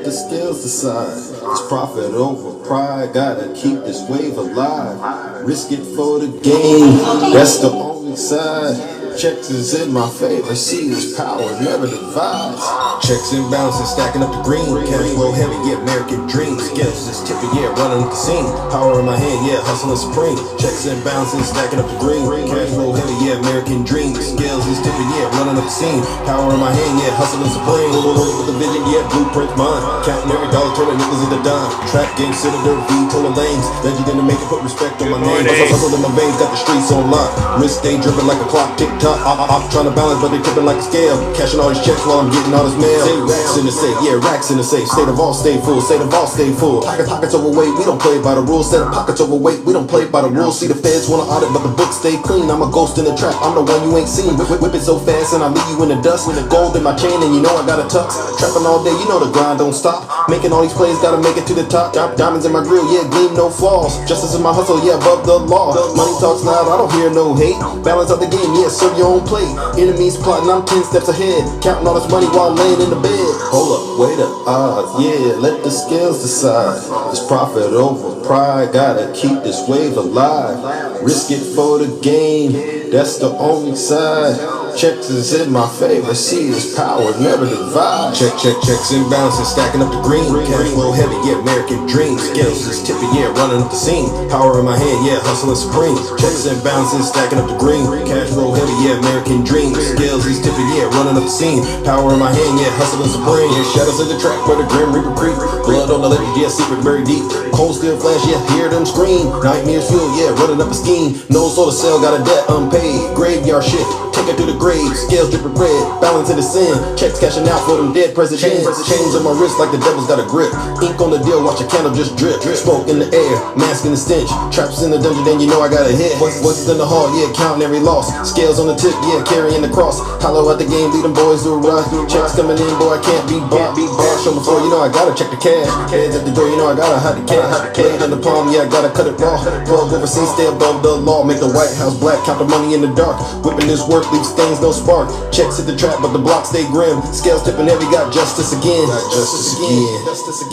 let the scales decide. It's profit over pride, gotta keep this wave alive. Risk it for the game, that's the only side. Checks is in my favor, see this power never divides. Checks and balances stacking up the green. Cash flow heavy, yeah, American dream. Scales just tipping, yeah, running the scene. Power in my hand, yeah, hustling supreme. Checks and balances stacking up the green. Cash flow heavy, yeah, American dream. Scales is tipping, yeah, running up the scene. Power in my hand, yeah, hustling supreme. With the vision, yeah, blueprint mine. Counting every dollar, turning nickels into dime. Trap game, Senator V, pulling lanes. Legend in the making, put respect on my name. Hustle in my veins, got the streets on lock. Wrist stay dripping like a clock, tick tock. I'm trying to balance, but they tipping like a scale. Cashing all these checks while I'm getting all this mail. Say racks in the safe, yeah, racks in the safe. State of all stay full, state of all stay full. Pockets overweight, we don't play by the rules. Set of pockets overweight, we don't play by the rules. See the feds wanna audit, but the books stay clean. I'm a ghost in the trap, I'm the one you ain't seen. Whip it so fast and I leave you in the dust. With the gold in my chain and you know I got a tux. Trapping all day, you know the grind don't stop. Making all these plays, gotta make it to the top. Diamonds in my grill, yeah, gleam, no flaws. Justice in my hustle, yeah, above the law. Money talks loud, I don't hear no hate. Balance out the game, yeah, serve your own plate. Enemies plotting, I'm 10 steps ahead. Counting all this money while laying in the bed. Hold up, wait up, odds, yeah, let the scales decide. It's profit over pride, gotta keep this wave alive. Risk it for the game, that's the only side. Checks is in my favor, see this power never divide. Checks and balances stacking up the green. Cash flow heavy, yeah, American dream. Scales is tipping, yeah, running up the scene. Power in my hand, yeah, hustling supreme. Checks and balances stacking up the green. Cash flow heavy, yeah, American dream. Scales is tipping, yeah, running up the scene. Power in my hand, yeah, hustling supreme. Yeah, shadows in the track where the grim reaper creep. Blood on the lip, yeah, secret very deep. Cold steel flash, yeah, hear them scream. Nightmares fuel, yeah, running up a scheme. No solar cell, got a debt unpaid. Graveyard shit, take it to the grave. Scales dripping red, balance in the sin. Checks cashing out for them dead presidents. Chains on my wrist like the devil's got a grip. Ink on the deal, watch a candle just drip. Smoke in the air, mask in the stench. Traps in the dungeon, then you know I got a hit. What's in the hall, yeah, counting every loss. Scales on the tip, yeah, carrying the cross. Hollow out the game, lead them boys to a run. Checks coming in, boy, I can't be bought. Bash on the floor, you know I gotta check the cash. Heads at the door, you know I gotta hide the cash. Blade in the palm, yeah, I gotta cut it raw. Plug overseas, stay above the law. Make the White House black, count the money in the dark. Whipping this work, leave stains, no spark. Checks hit the trap, but the block stay grim. Scales tipping heavy, got justice again.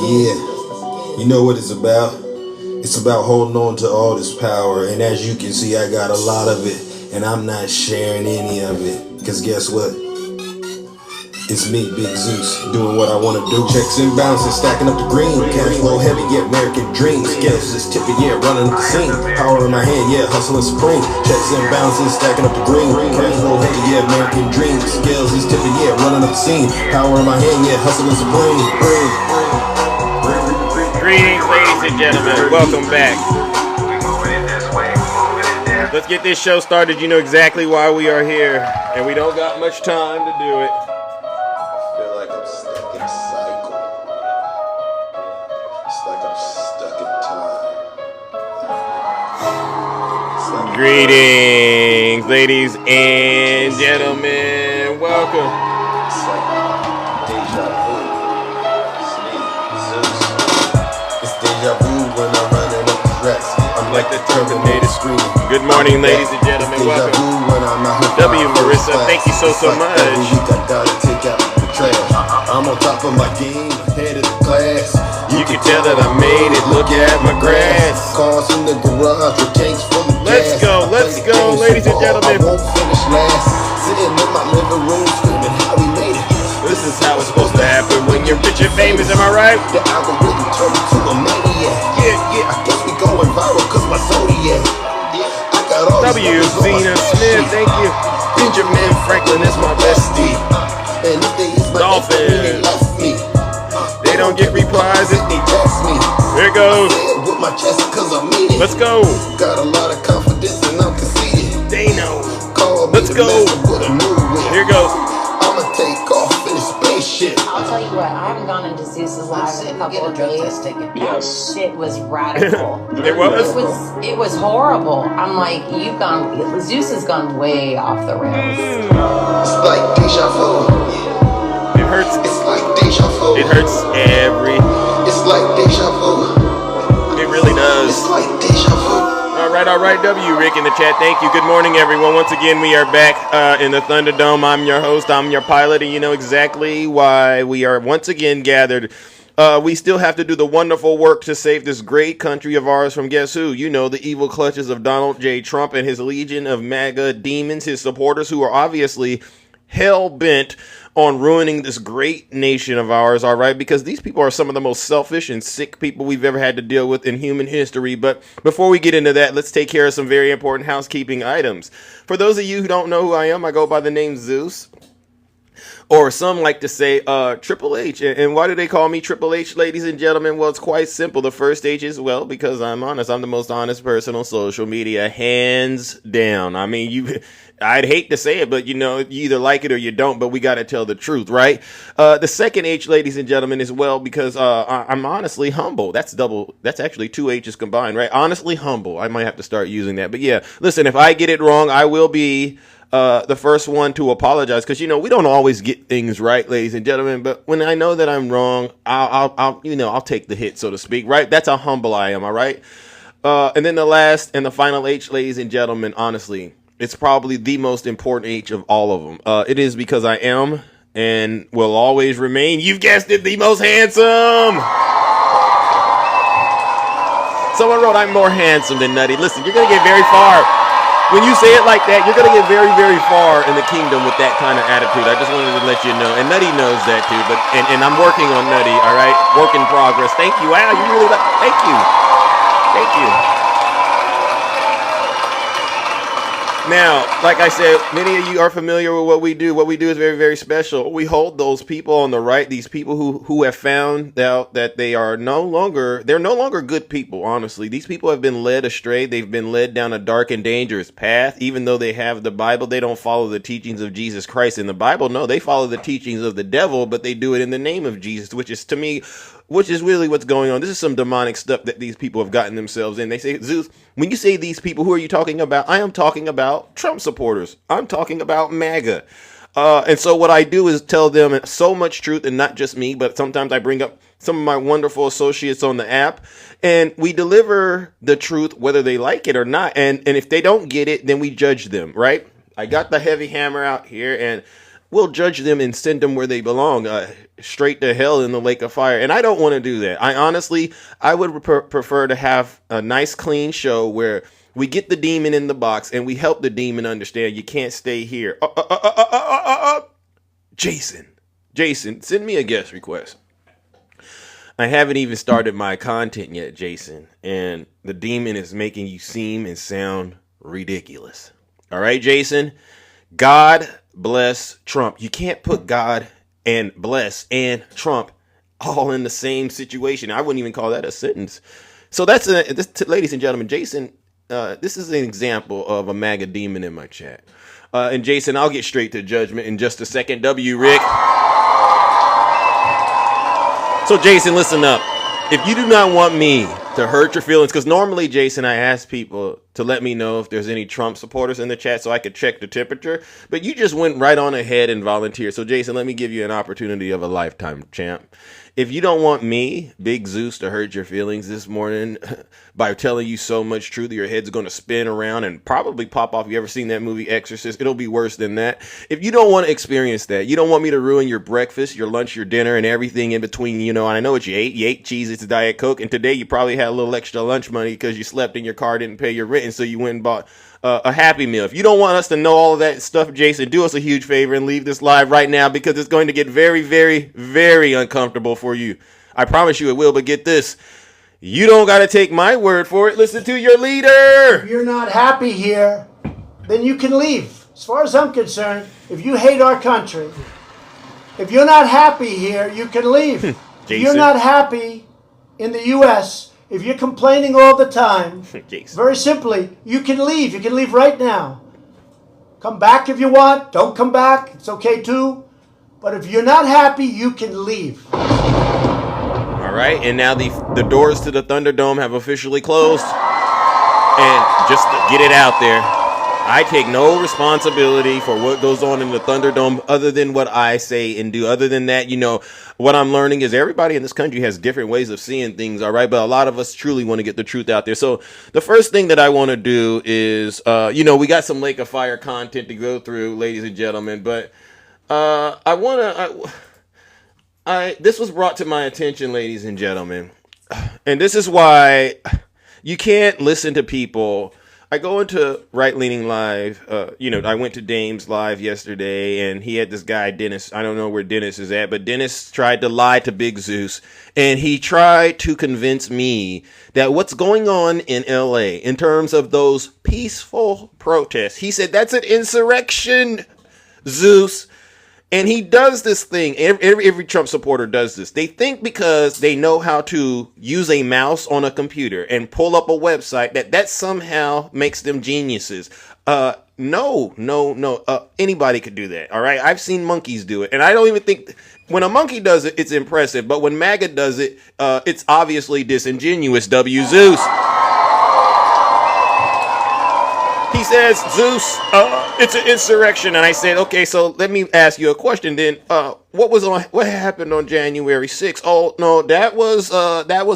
Yeah, you know what it's about. It's about holding on to all this power. And as you can see, I got a lot of it. And I'm not sharing any of it. Cause guess what? It's me, Big Zeus, doing what I wanna do. Checks and balances, stacking up the green. Cash flow heavy, yeah, American dream. Scales just tipping, yeah, running the scene. Power in my hand, yeah, hustling supreme. Checks and balances, stacking up the green. Cash flow heavy, yeah, American dream. Scales just tipping, yeah, running up the scene. Power in my hand, yeah, hustling supreme. Greetings, ladies and gentlemen. Welcome back. Let's get this show started. You know exactly why we are here, and we don't got much time to do it. Greetings, ladies and gentlemen. Welcome. It's like deja vu. It's deja vu when I'm running up the racks. I'm like the Terminator screaming. Good morning, ladies and gentlemen. Welcome. W. Marissa, thank you so much. Every week I gotta take out the trash. I'm on top of my game, ahead of the class. You can tell that I made it. Look at my grass. Cars in the garage with tanks full of gas. Let's go, ladies and gentlemen. I won't finish last. Sitting in my living room screaming how we made it. This is how it's supposed to happen when you're rich and famous, am I right? The algorithm turned me to a maniac. Yeah, I guess we going viral cause my Zodiac. I got all W. Zena Smith, thank you. Benjamin Franklin is my bestie. And if they is my Dolphin. they left me. They don't get replies. They text me. Here it goes. With my chest cause I mean it. Let's go. Got a lot of confidence and I'm conceited. They know. Let's go. Here goes. I'ma take off in a spaceship. I'll tell you what, I haven't gone into Zeus's live in a couple of days. Yes. Shit was radical. It was? It was horrible. I'm like, Zeus has gone way off the rails. It's like deja vu. It hurts. It's like deja vu. It hurts every. It's like deja vu. It really does. It's like deja vu. All right, W. Rick in the chat. Thank you. Good morning, everyone. Once again, we are back in the Thunderdome. I'm your host. I'm your pilot, and you know exactly why we are once again gathered We still have to do the wonderful work to save this great country of ours from guess who? You know, the evil clutches of Donald J. Trump and his legion of MAGA demons, his supporters who are obviously hell-bent on ruining this great nation of ours, all right? Because these people are some of the most selfish and sick people we've ever had to deal with in human history. But before we get into that, let's take care of some very important housekeeping items. For those of you who don't know who I am, I go by the name Zeus. Or some like to say Triple H. And why do they call me Triple H, ladies and gentlemen? Well, it's quite simple. The first H is, well, because I'm honest. I'm the most honest person on social media, hands down. I mean, I'd hate to say it, but you know, you either like it or you don't, but we got to tell the truth, right? The second H, ladies and gentlemen, is, well, because I'm honestly humble. That's actually two H's combined, right? Honestly humble. I might have to start using that. But yeah, listen, if I get it wrong, I will be the first one to apologize, because you know we don't always get things right, ladies and gentlemen. But when I know that I'm wrong, I'll take the hit, so to speak, right? That's how humble I am, all right. And then the last and the final H, ladies and gentlemen, honestly, it's probably the most important H of all of them. It is because I am and will always remain, you've guessed it, the most handsome. Someone wrote I'm more handsome than Nutty. Listen, you're gonna get very far. When you say it like that, you're going to get very, very far in the kingdom with that kind of attitude. I just wanted to let you know. And Nutty knows that too. But and I'm working on Nutty, all right? Work in progress. Thank you. Wow, you really thank you. Thank you. Now, like I said, many of you are familiar with what we do. What we do is very, very special. We hold those people on the right, these people who have found out that they're no longer good people, honestly. These people have been led astray. They've been led down a dark and dangerous path. Even though they have the Bible, they don't follow the teachings of Jesus Christ in the Bible. No, they follow the teachings of the devil, but they do it in the name of Jesus, which is really what's going on. This is some demonic stuff that these people have gotten themselves in. They say, Zeus, when you say these people, who are you talking about? I am talking about Trump supporters. I'm talking about MAGA. And so what I do is tell them so much truth, and not just me, but sometimes I bring up some of my wonderful associates on the app, and we deliver the truth whether they like it or not. And if they don't get it, then we judge them, right? I got the heavy hammer out here, and we'll judge them and send them where they belong, straight to hell in the lake of fire. And I don't want to do that. I would prefer to have a nice, clean show where we get the demon in the box and we help the demon understand you can't stay here. Jason, send me a guest request. I haven't even started my content yet, Jason, and the demon is making you seem and sound ridiculous. All right, Jason? God bless Trump. You can't put God and bless and Trump all in the same situation. I wouldn't even call that a sentence. So ladies and gentlemen, Jason, this is an example of a MAGA demon in my chat. And Jason, I'll get straight to judgment in just a second. W. Rick. So Jason, listen up. If you do not want me to hurt your feelings, because normally, Jason, I ask people to let me know if there's any Trump supporters in the chat so I could check the temperature, but you just went right on ahead and volunteered. So Jason, let me give you an opportunity of a lifetime, champ. If you don't want me, Big Zeus, to hurt your feelings this morning by telling you so much truth, your head's going to spin around and probably pop off. You ever seen that movie Exorcist? It'll be worse than that. If you don't want to experience that, you don't want me to ruin your breakfast, your lunch, your dinner, and everything in between, and I know what you ate. You ate cheese, it's Diet Coke, and today you probably had a little extra lunch money because you slept in your car, didn't pay your rent, and so you went and bought a Happy Meal. If you don't want us to know all of that stuff, Jason, do us a huge favor and leave this live right now, because it's going to get very, very, very uncomfortable for you. I promise you it will, but get this. You don't got to take my word for it. Listen to your leader. If you're not happy here, then you can leave. As far as I'm concerned, if you hate our country, if you're not happy here, you can leave. If you're not happy in the U.S., if you're complaining all the time, very simply, you can leave. You can leave right now. Come back if you want. Don't come back. It's okay too. But if you're not happy, you can leave. All right. And now the doors to the Thunderdome have officially closed. And just to get it out there, I take no responsibility for what goes on in the Thunderdome other than what I say and do. Other than that, what I'm learning is everybody in this country has different ways of seeing things, all right? But a lot of us truly want to get the truth out there. So the first thing that I want to do is, we got some Lake of Fire content to go through, ladies and gentlemen. But This was brought to my attention, ladies and gentlemen, and this is why you can't listen to people. I go into Right Leaning Live. I went to Dame's live yesterday, and he had this guy Dennis. I don't know where Dennis is at, but Dennis tried to lie to Big Zeus, and he tried to convince me that what's going on in LA in terms of those peaceful protests. He said that's an insurrection, Zeus. And he does this thing. Every Trump supporter does this. They think because they know how to use a mouse on a computer and pull up a website that somehow makes them geniuses. No. Anybody could do that. All right. I've seen monkeys do it. And I don't even think when a monkey does it, it's impressive. But when MAGA does it, it's obviously disingenuous. W. Zeus. He says, Zeus, it's an insurrection. And I said, okay, so let me ask you a question then. What happened on January 6th? Oh, no, that was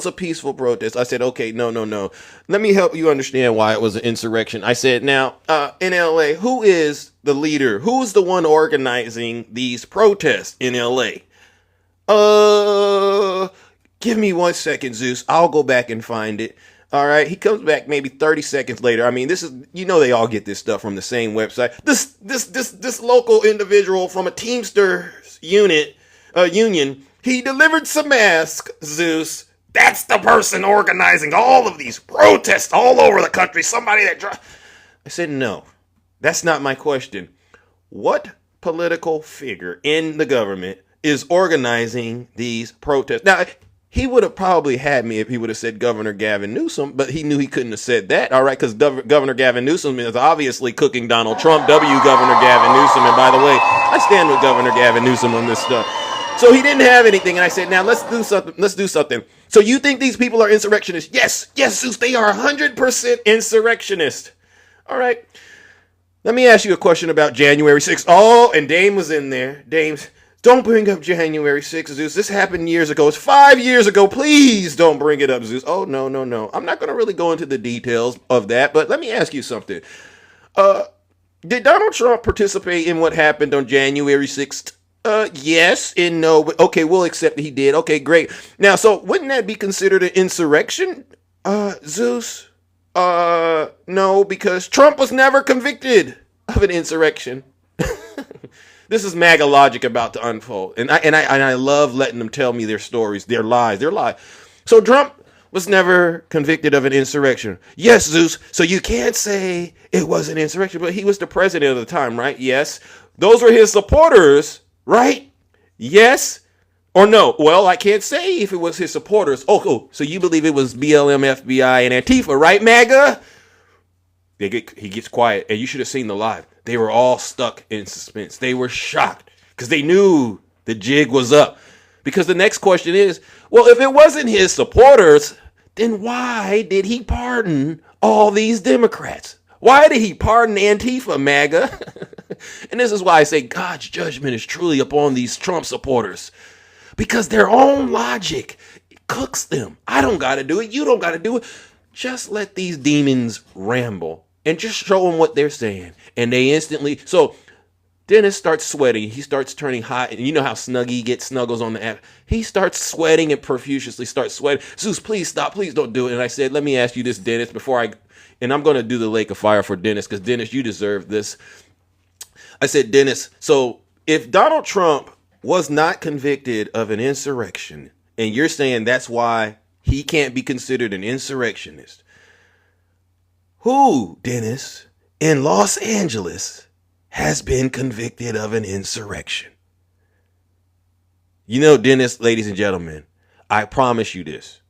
a peaceful protest. I said, okay, no. Let me help you understand why it was an insurrection. I said, now, in LA, who is the leader? Who's the one organizing these protests in LA? Give me 1 second, Zeus. I'll go back and find it. All right. He comes back maybe 30 seconds later. I mean, this is, they all get this stuff from the same website. This local individual from a Teamsters union, he delivered some masks, Zeus. That's the person organizing all of these protests all over the country. Somebody that I said, no, that's not my question. What political figure in the government is organizing these protests? Now, he would have probably had me if he would have said Governor Gavin Newsom, but he knew he couldn't have said that, all right, because Governor Gavin Newsom is obviously cooking Donald Trump. Governor Gavin Newsom. And by the way, I stand with Governor Gavin Newsom on this stuff. So he didn't have anything, and I said, now let's do something. So you think these people are insurrectionists? Yes, Zeus, they are 100% insurrectionists. All right. Let me ask you a question about January 6th. Oh, and Dame was in there. Dame's. Don't bring up January 6th, Zeus. This happened years ago. It's 5 years ago. Please don't bring it up, Zeus. Oh, no. I'm not going to really go into the details of that, but let me ask you something. Did Donald Trump participate in what happened on January 6th? Yes and no, but okay, we'll accept that he did. Okay, great. Now, so wouldn't that be considered an insurrection, Zeus? No, because Trump was never convicted of an insurrection. This is MAGA logic about to unfold. And I love letting them tell me their stories, their lies. So Trump was never convicted of an insurrection. Yes, Zeus. So you can't say it was an insurrection, but he was the president at the time, right? Yes. Those were his supporters, right? Yes or no? Well, I can't say if it was his supporters. Oh, so you believe it was BLM, FBI, and Antifa, right, MAGA? He gets quiet, and you should have seen the live. They were all stuck in suspense. They were shocked because they knew the jig was up. Because the next question is, well, if it wasn't his supporters, then why did he pardon all these Democrats? Why did he pardon Antifa, MAGA? And this is why I say God's judgment is truly upon these Trump supporters. Because their own logic cooks them. I don't got to do it. You don't got to do it. Just let these demons ramble. And just show them what they're saying. And they instantly... So, Dennis starts sweating. He starts turning hot. And you know how Snuggie gets snuggles on the app. He starts sweating and profusely starts sweating. Zeus, please stop. Please don't do it. And I said, let me ask you this, Dennis, before I... And I'm going to do the lake of fire for Dennis, because, Dennis, you deserve this. I said, Dennis, so if Donald Trump was not convicted of an insurrection, and you're saying that's why he can't be considered an insurrectionist, who, Dennis, in Los Angeles has been convicted of an insurrection? You know, Dennis, ladies and gentlemen, I promise you this.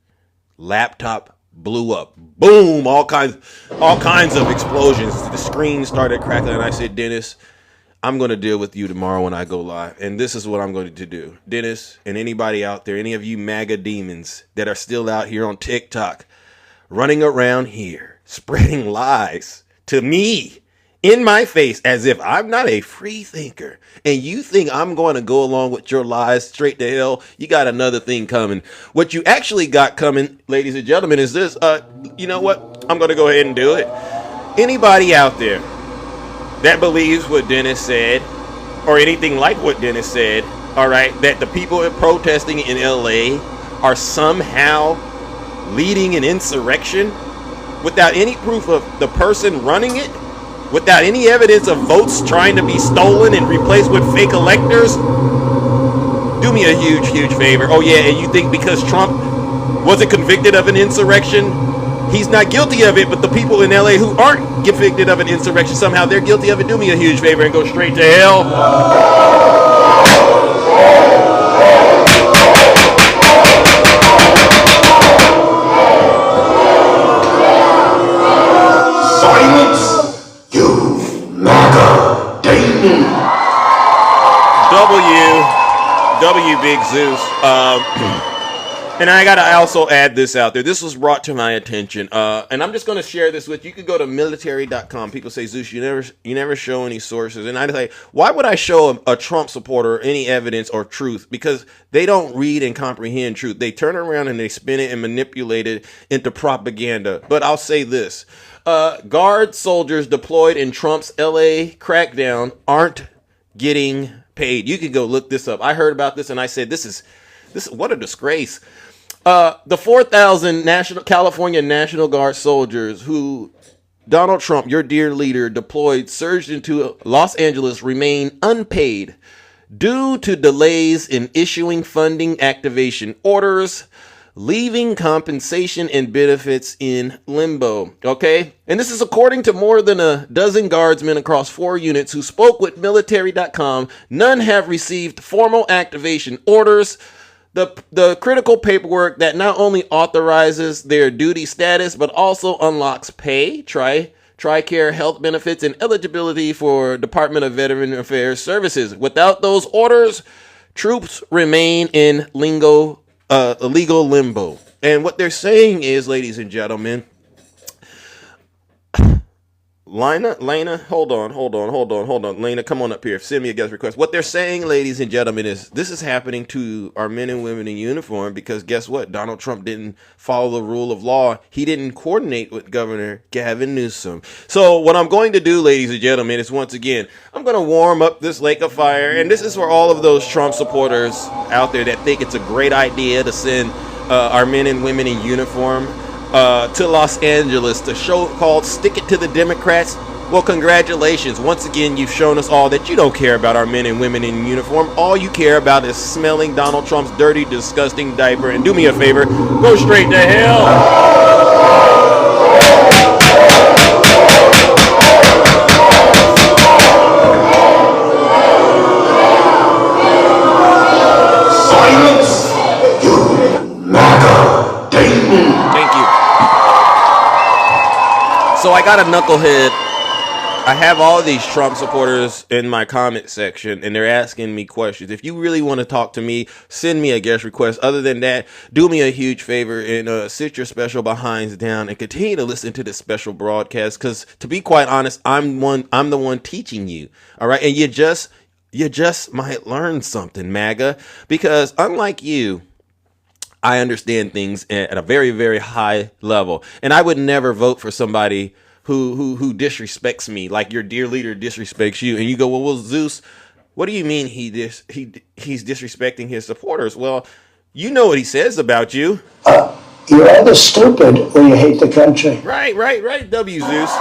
Laptop blew up. Boom! All kinds of explosions. The screen started crackling, and I said, Dennis, I'm going to deal with you tomorrow when I go live. And this is what I'm going to do. Dennis, and anybody out there, any of you MAGA demons that are still out here on TikTok, running around here, spreading lies to me in my face as if I'm not a free thinker, and you think I'm going to go along with your lies straight to hell, you got another thing coming. What you actually got coming, ladies and gentlemen, is this. You know what? I'm going to go ahead and do it. Anybody out there that believes what Dennis said, or anything like what Dennis said, all right, that the people protesting in LA are somehow leading an insurrection without any proof of the person running it, without any evidence of votes trying to be stolen and replaced with fake electors? Do me a huge, huge favor. Oh yeah, and you think because Trump wasn't convicted of an insurrection, he's not guilty of it, but the people in LA who aren't convicted of an insurrection, somehow they're guilty of it? Do me a huge favor and go straight to hell. Silence, you MAGA Dayton. W Big Zeus. And I gotta also add this out there. This was brought to my attention, and I'm just gonna share this with you. You could go to military.com. People say, Zeus, you never show any sources, and I say, why would I show a Trump supporter any evidence or truth? Because they don't read and comprehend truth. They turn around and they spin it and manipulate it into propaganda. But I'll say this: guard soldiers deployed in Trump's LA crackdown aren't getting paid. You can go look this up. I heard about this and I said, this is what a disgrace. The 4,000 California National Guard soldiers who Donald Trump, your dear leader, deployed surged into Los Angeles remain unpaid due to delays in issuing funding activation orders, leaving compensation and benefits in limbo. Okay? And this is according to more than a dozen guardsmen across 4 units who spoke with military.com. None have received formal activation orders. The critical paperwork that not only authorizes their duty status, but also unlocks pay, TRICARE health benefits, and eligibility for Department of Veteran Affairs services. Without those orders, troops remain in legal limbo. And what they're saying is, ladies and gentlemen, Lena, hold on. Lena, come on up here. Send me a guest request. What they're saying, ladies and gentlemen, is this is happening to our men and women in uniform because guess what? Donald Trump didn't follow the rule of law. He didn't coordinate with Governor Gavin Newsom. So what I'm going to do, ladies and gentlemen, is once again, I'm going to warm up this lake of fire. And this is for all of those Trump supporters out there that think it's a great idea to send our men and women in uniform to Los Angeles, the show called Stick It to the Democrats. Well, congratulations. Once again, you've shown us all that you don't care about our men and women in uniform. All you care about is smelling Donald Trump's dirty, disgusting diaper. And do me a favor, go straight to hell. Silence, you MAGA Dayton. Thank you. So I got a knucklehead. I have all these Trump supporters in my comment section, and they're asking me questions. If you really want to talk to me, send me a guest request. Other than that, do me a huge favor and sit your special behinds down and continue to listen to this special broadcast. Because to be quite honest, I'm the one teaching you. All right, and you just might learn something, MAGA, because unlike you, I understand things at a very, very high level. And I would never vote for somebody who disrespects me like your dear leader disrespects you. And you go, well, Zeus, what do you mean he's disrespecting his supporters? Well, you know what he says about you. You're either stupid or you hate the country. Right, W, Zeus.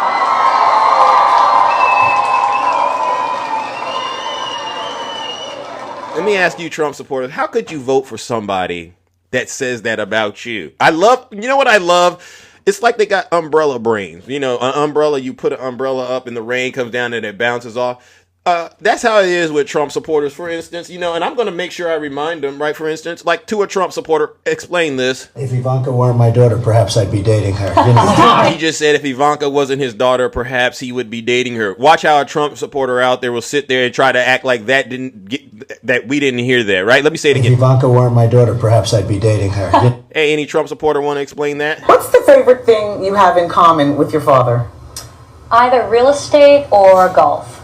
Let me ask you, Trump supporters, how could you vote for somebody that says that about you? You know what I love? It's like they got umbrella brains. You know, an umbrella, you put an umbrella up and the rain comes down and it bounces off. That's how it is with Trump supporters, for instance, you know, and I'm going to make sure I remind them, right, for instance, like to a Trump supporter, explain this. If Ivanka weren't my daughter, perhaps I'd be dating her. You know? He just said if Ivanka wasn't his daughter, perhaps he would be dating her. Watch how a Trump supporter out there will sit there and try to act like that we didn't hear that, right? Let me say it again. If Ivanka weren't my daughter, perhaps I'd be dating her. Hey, any Trump supporter want to explain that? What's the favorite thing you have in common with your father? Either real estate or golf.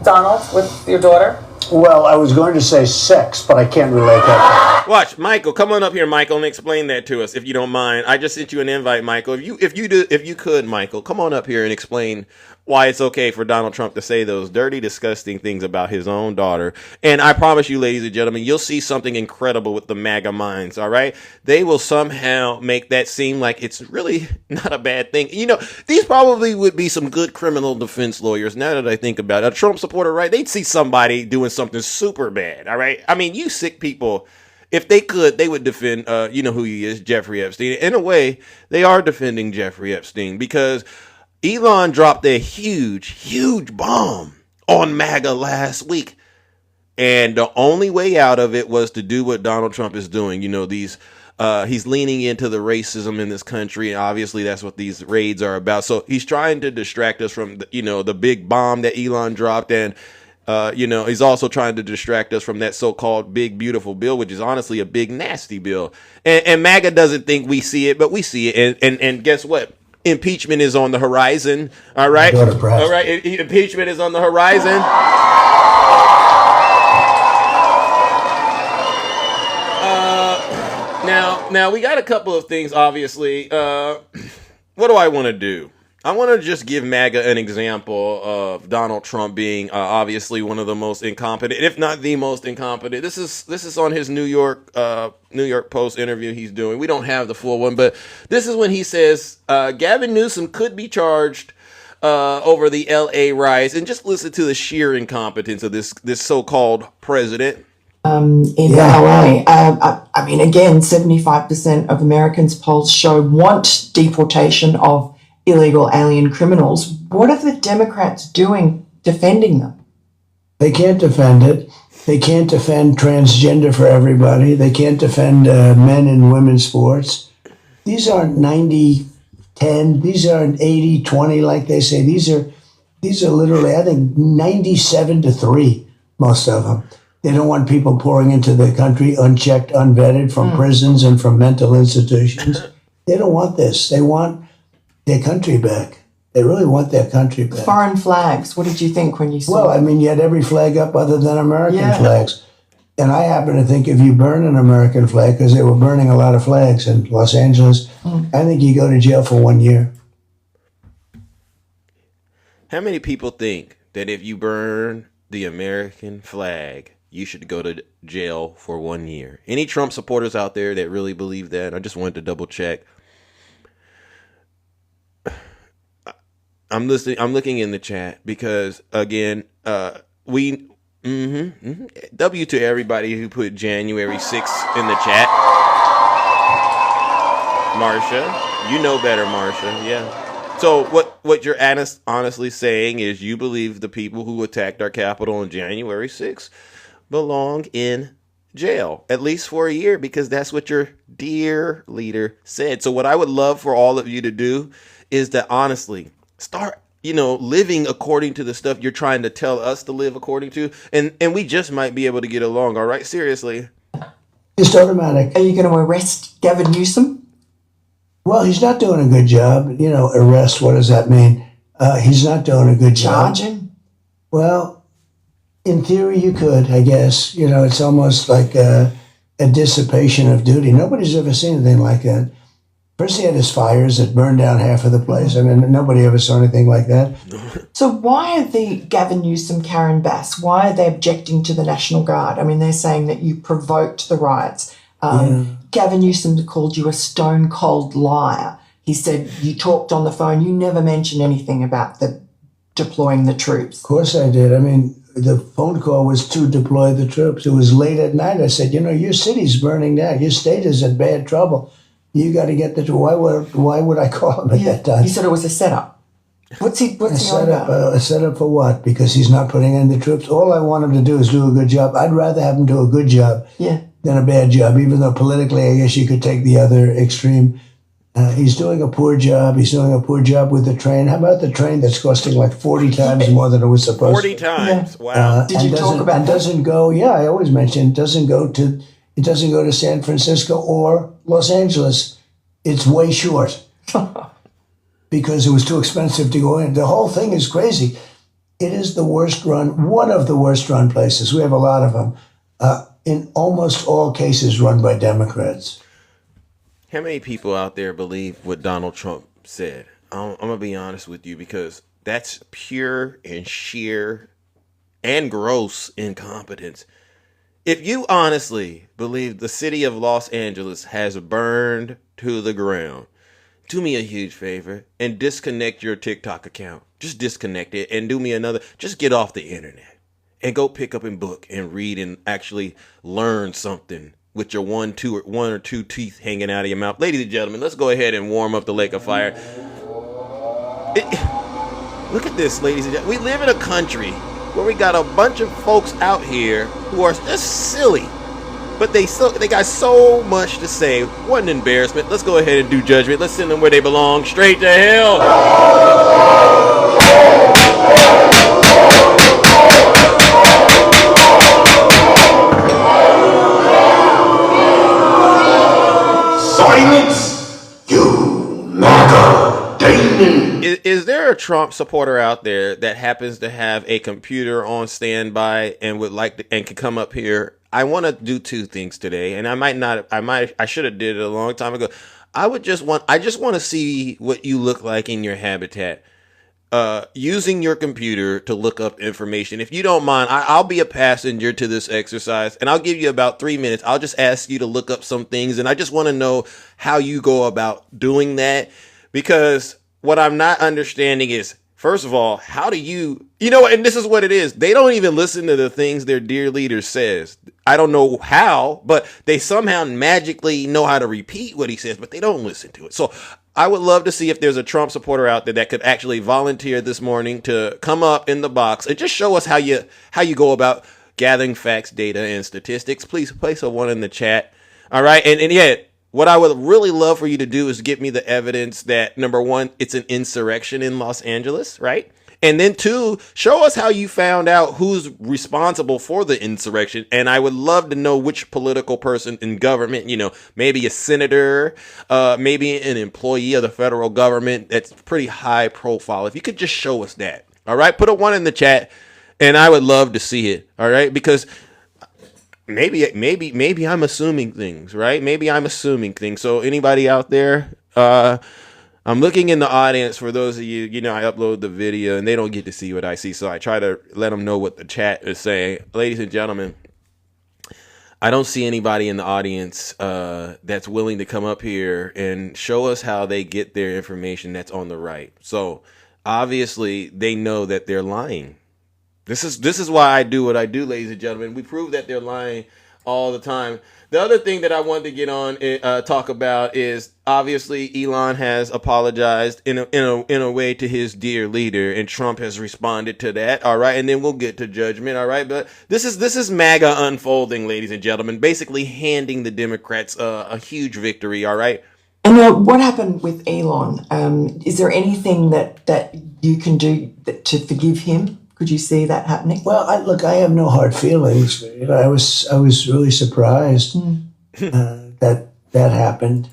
Donald, with your daughter? Well, I was going to say sex, but I can't relate that. Watch, Michael, come on up here, Michael, and explain that to us, if you don't mind. I just sent you an invite, Michael. If you could, Michael, come on up here and explain why it's okay for Donald Trump to say those dirty, disgusting things about his own daughter. And I promise you, ladies and gentlemen, you'll see something incredible with the MAGA minds, all right? They will somehow make that seem like it's really not a bad thing. You know, these probably would be some good criminal defense lawyers, now that I think about it. A Trump supporter, right? They'd see somebody doing something super bad, all right? I mean, you sick people, if they could, they would defend, you know who he is, Jeffrey Epstein. In a way, they are defending Jeffrey Epstein because Elon dropped a huge bomb on MAGA last week. And the only way out of it was to do what Donald Trump is doing. You know, he's leaning into the racism in this country. And obviously, that's what these raids are about. So he's trying to distract us from, the big bomb that Elon dropped. And, he's also trying to distract us from that so-called big, beautiful bill, which is honestly a big, nasty bill. And MAGA doesn't think we see it, but we see it. And guess what? Impeachment is on the horizon. All right. All right. Impeachment is on the horizon. Now we got a couple of things, obviously. What do I want to do? I want to just give MAGA an example of Donald Trump being obviously one of the most incompetent, if not the most incompetent. This is on his New York Post interview he's doing. We don't have the full one, but this is when he says Gavin Newsom could be charged over the L.A. riots, and just listen to the sheer incompetence of this so-called president. In LA. I mean, again, 75% of Americans polls show want deportation of illegal alien criminals. What are the Democrats doing defending them? They can't defend it. They can't defend transgender for everybody. They can't defend men and women's sports. These aren't 90-10. These aren't 80-20 like they say. These are literally, I think, 97-3, most of them. They don't want people pouring into the country unchecked, unvetted from prisons and from mental institutions. They don't want this. They want their country back. They really want their country back. Foreign flags. What did you think when you saw Well, I mean, you had every flag up other than American flags. And I happen to think if you burn an American flag, because they were burning a lot of flags in Los Angeles, I think you go to jail for 1 year. How many people think that if you burn the American flag, you should go to jail for 1 year? Any Trump supporters out there that really believe that? I just wanted to double check. I'm listening. I'm looking in the chat because again, W to everybody who put January 6th in the chat. Marsha, you know better, Marsha. Yeah. So what you're honestly saying is you believe the people who attacked our Capitol on January 6th belong in jail, at least for a year, because that's what your dear leader said. So what I would love for all of you to do is to honestly start, living according to the stuff you're trying to tell us to live according to. And we just might be able to get along. All right. Seriously. Just automatic. Are you going to arrest Gavin Newsom? Well, he's not doing a good job. Arrest, what does that mean? He's not doing a good job. Charge him? Well, in theory, you could, I guess. It's almost like a dissipation of duty. Nobody's ever seen anything like that. First, he had his fires that burned down half of the place. I mean, nobody ever saw anything like that. So why are the Gavin Newsom, Karen Bass, why are they objecting to the National Guard? I mean, they're saying that you provoked the riots. Gavin Newsom called you a stone-cold liar. He said you talked on the phone. You never mentioned anything about deploying the troops. Of course I did. I mean, the phone call was to deploy the troops. It was late at night. I said, your city's burning down. Your state is in bad trouble. You got to get the troops. Why would I call him at that time? He said it was a setup. What's he on about? A setup for what? Because he's not putting in the troops. All I want him to do is do a good job. I'd rather have him do a good job than a bad job, even though politically I guess you could take the other extreme. He's doing a poor job. He's doing a poor job with the train. How about the train that's costing like 40 times more than it was supposed 40 to? times. Yeah. Wow. Did you talk about that? Doesn't go, I always mention, it doesn't go to San Francisco or Los Angeles. It's way short because it was too expensive to go in. The whole thing is crazy. It is the worst run, one of the worst run places. We have a lot of them. In almost all cases run by Democrats. How many people out there believe what Donald Trump said? I'm going to be honest with you because That's pure and sheer and gross incompetence. If you honestly believe the city of Los Angeles has burned to the ground, do me a huge favor and disconnect your TikTok account. Just disconnect it and do me another. Just get off the internet and go pick up a book and read and actually learn something with your one or two teeth hanging out of your mouth. Ladies and gentlemen, let's go ahead and warm up the Lake of Fire. Look at this, ladies and gentlemen. We live in a country where we got a bunch of folks out here who are just silly, but they got so much to say. What an embarrassment. Let's go ahead and do judgment. Let's send them where they belong, straight to hell. Silence, you MAGA demon. Is there a Trump supporter out there that happens to have a computer on standby and would like to, and can come up here? I want to do two things today, and I should have did it a long time ago. I just want to see what you look like in your habitat. Using your computer to look up information. If you don't mind, I'll be a passenger to this exercise, and I'll give you about 3 minutes. I'll just ask you to look up some things, and I just want to know how you go about doing that, because what I'm not understanding is, first of all, how do you know, and this is what it is. They don't even listen to the things their dear leader says. I don't know how, but they somehow magically know how to repeat what he says, but they don't listen to it. So I would love to see if there's a Trump supporter out there that could actually volunteer this morning to come up in the box and just show us how you go about gathering facts, data, and statistics. Please place a 1 in the chat. All right. And yet, what I would really love for you to do is give me the evidence that, number one, it's an insurrection in Los Angeles, right? And then 2, show us how you found out who's responsible for the insurrection. And I would love to know which political person in government, maybe a senator, maybe an employee of the federal government that's pretty high profile. If you could just show us that. All right. Put a 1 in the chat and I would love to see it. All right. Because maybe I'm assuming things, right? Maybe I'm assuming things. So anybody out there, I'm looking in the audience for those of you, I upload the video and they don't get to see what I see. So I try to let them know what the chat is saying. Ladies and gentlemen, I don't see anybody in the audience that's willing to come up here and show us how they get their information that's on the right. So obviously they know that they're lying. This is why I do what I do, ladies and gentlemen. We prove that they're lying all the time. The other thing that I wanted to get on talk about is obviously Elon has apologized in a way to his dear leader, and Trump has responded to that. All right, and then we'll get to judgment. All right, but this is MAGA unfolding, ladies and gentlemen, basically handing the Democrats a huge victory. All right. And what happened with Elon? Is there anything that you can do to forgive him? Could you see that happening? Well, I have no hard feelings. I was really surprised that happened.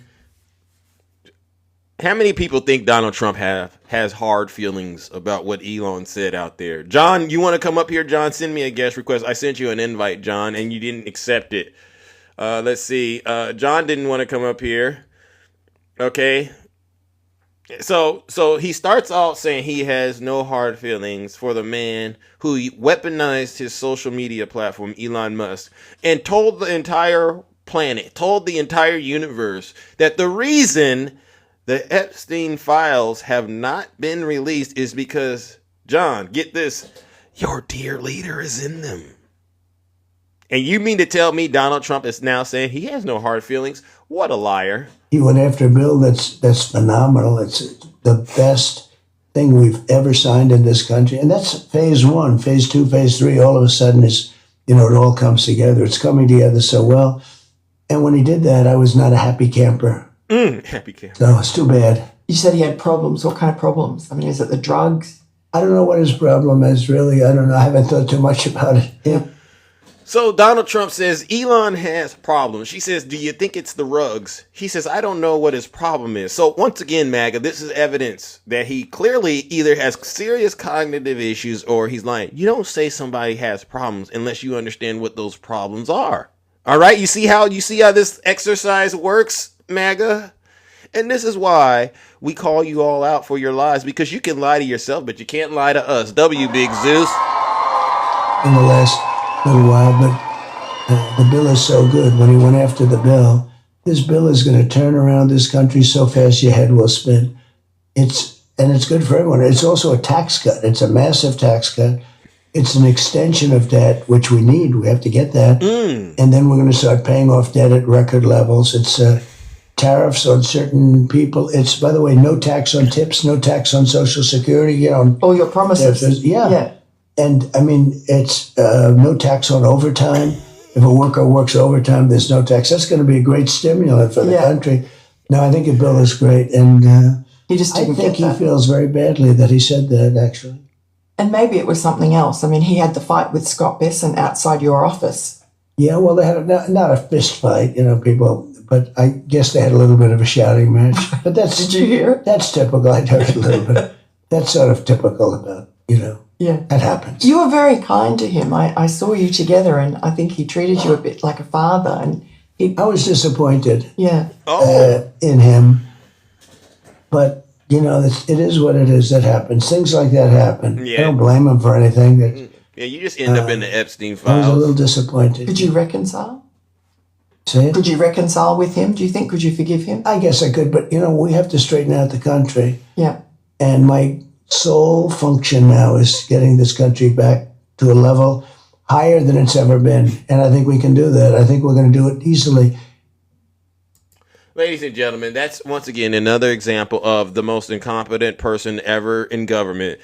How many people think Donald Trump has hard feelings about what Elon said out there? John, you want to come up here? John, send me a guest request. I sent you an invite, John, and you didn't accept it. Let's see. John didn't want to come up here. Okay. So he starts out saying he has no hard feelings for the man who weaponized his social media platform, Elon Musk, and told the entire planet, told the entire universe that the reason the Epstein files have not been released is because, John, get this, your dear leader is in them. And you mean to tell me Donald Trump is now saying he has no hard feelings? What a liar. He went after a bill that's phenomenal. It's the best thing we've ever signed in this country. And that's phase 1. Phase 2, phase 3, all of a sudden it all comes together. It's coming together so well. And when he did that, I was not a happy camper. Happy camper. So it's too bad. You said he had problems. What kind of problems? I mean, is it the drugs? I don't know what his problem is, really. I don't know. I haven't thought too much about it. Yeah. So Donald Trump says Elon has problems. She says, do you think it's the rugs? He says, I don't know what his problem is. So once again, MAGA, this is evidence that he clearly either has serious cognitive issues or he's lying. You don't say somebody has problems unless you understand what those problems are. All right. You see how this exercise works, MAGA? And this is why we call you all out for your lies, because you can lie to yourself, but you can't lie to us. W, Big Zeus. In the last little while, but the bill is so good. When he went after the bill, this bill is going to turn around this country so fast your head will spin. It's good for everyone. It's also a tax cut. It's a massive tax cut. It's an extension of debt, which we need. We have to get that. And then we're going to start paying off debt at record levels. It's tariffs on certain people. It's, by the way, no tax on tips, no tax on Social Security. All your promises. Yeah. And I mean, it's no tax on overtime. If a worker works overtime, there's no tax. That's going to be a great stimulant for the country. No, I think the bill is great. And he just didn't I think get that. he feels very badly that he said that, actually. And maybe it was something else. I mean, he had the fight with Scott Besson outside your office. Yeah, well, they had not a fist fight, people, but I guess they had a little bit of a shouting match. But that's Did you hear it? That's typical. I heard a little bit. That's sort of typical about, Yeah. that happens. You were very kind to him. I saw you together, and I think he treated you a bit like a father. And I was disappointed in him, but it is what it is. That happens. Things like that happen. Yeah. I don't blame him for anything. Yeah, you just end up in the Epstein I was a files. little disappointed. could you reconcile? Say it? Could you reconcile with him? Do you think? Could you forgive him? I guess I could, but we have to straighten out the country. Yeah. And my sole function now is getting this country back to a level higher than it's ever been. And I think we can do that. I think we're going to do it easily. Ladies and gentlemen, that's once again another example of the most incompetent person ever in government.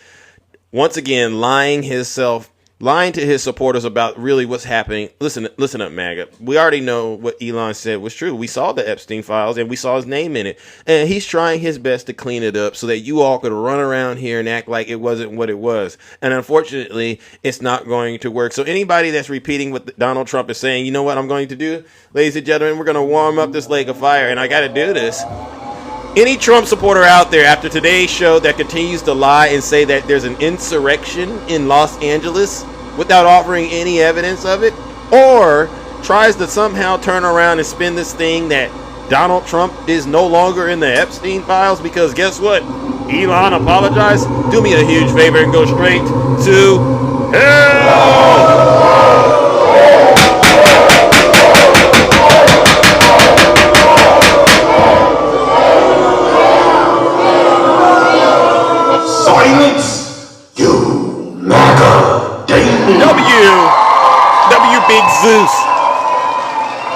Once again, lying to his supporters about really what's happening. Listen up, MAGA. We already know what Elon said was true. We saw the Epstein files and we saw his name in it. And he's trying his best to clean it up so that you all could run around here and act like it wasn't what it was. And unfortunately, it's not going to work. So anybody that's repeating what Donald Trump is saying, you know what I'm going to do? Ladies and gentlemen, we're going to warm up this lake of fire. And I got to do this. Any Trump supporter out there after today's show that continues to lie and say that there's an insurrection in Los Angeles without offering any evidence of it, or tries to somehow turn around and spin this thing that Donald Trump is no longer in the Epstein files because guess what? Elon apologized. Do me a huge favor and go straight to hell. Silence, you MAGA demon. W Big Zeus.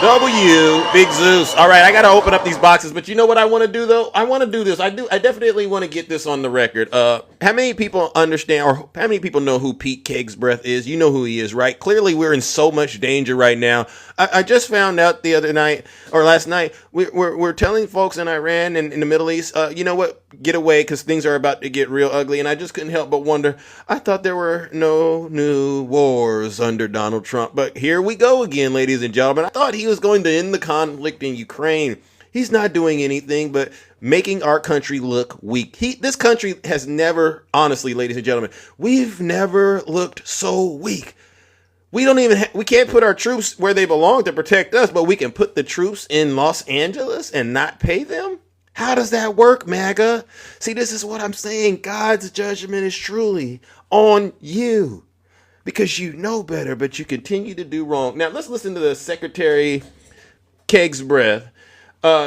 W Big Zeus. All right, I got to open up these boxes, but you know what I want to do though? I want to do this. I definitely want to get this on the record. How many people understand, or how many people know who Pete Kegsbreath is? You know who he is, right? Clearly, we're in so much danger right now. I just found out the other night or last night. We're telling folks in Iran and in the Middle East, you know what? Get away because things are about to get real ugly. And I just couldn't help but wonder. I thought there were no new wars under Donald Trump, but here we go again, ladies and gentlemen. I thought he was going to end the conflict in Ukraine. He's not doing anything but making our country look weak. This country has never, honestly, ladies and gentlemen, we've never looked so weak. We don't even we can't put our troops where they belong to protect us, but we can put the troops in Los Angeles and not pay them? How does that work, MAGA? See, this is what I'm saying. God's judgment is truly on you because you know better, but you continue to do wrong. Now, let's listen to the Secretary Kegsbreath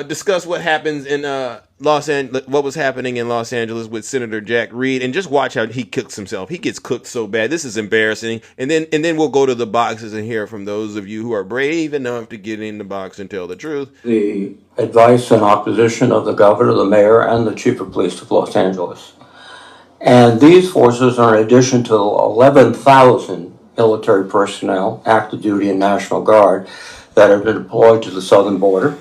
discuss what happens in what was happening in Los Angeles with Senator Jack Reed, and just watch how he cooks himself. He gets cooked so bad. This is embarrassing. And then we'll go to the boxes and hear from those of you who are brave enough to get in the box and tell the truth. The advice and opposition of the governor, the mayor, and the chief of police of Los Angeles. And these forces are in addition to 11,000 military personnel, active duty and National Guard, that have been deployed to the southern border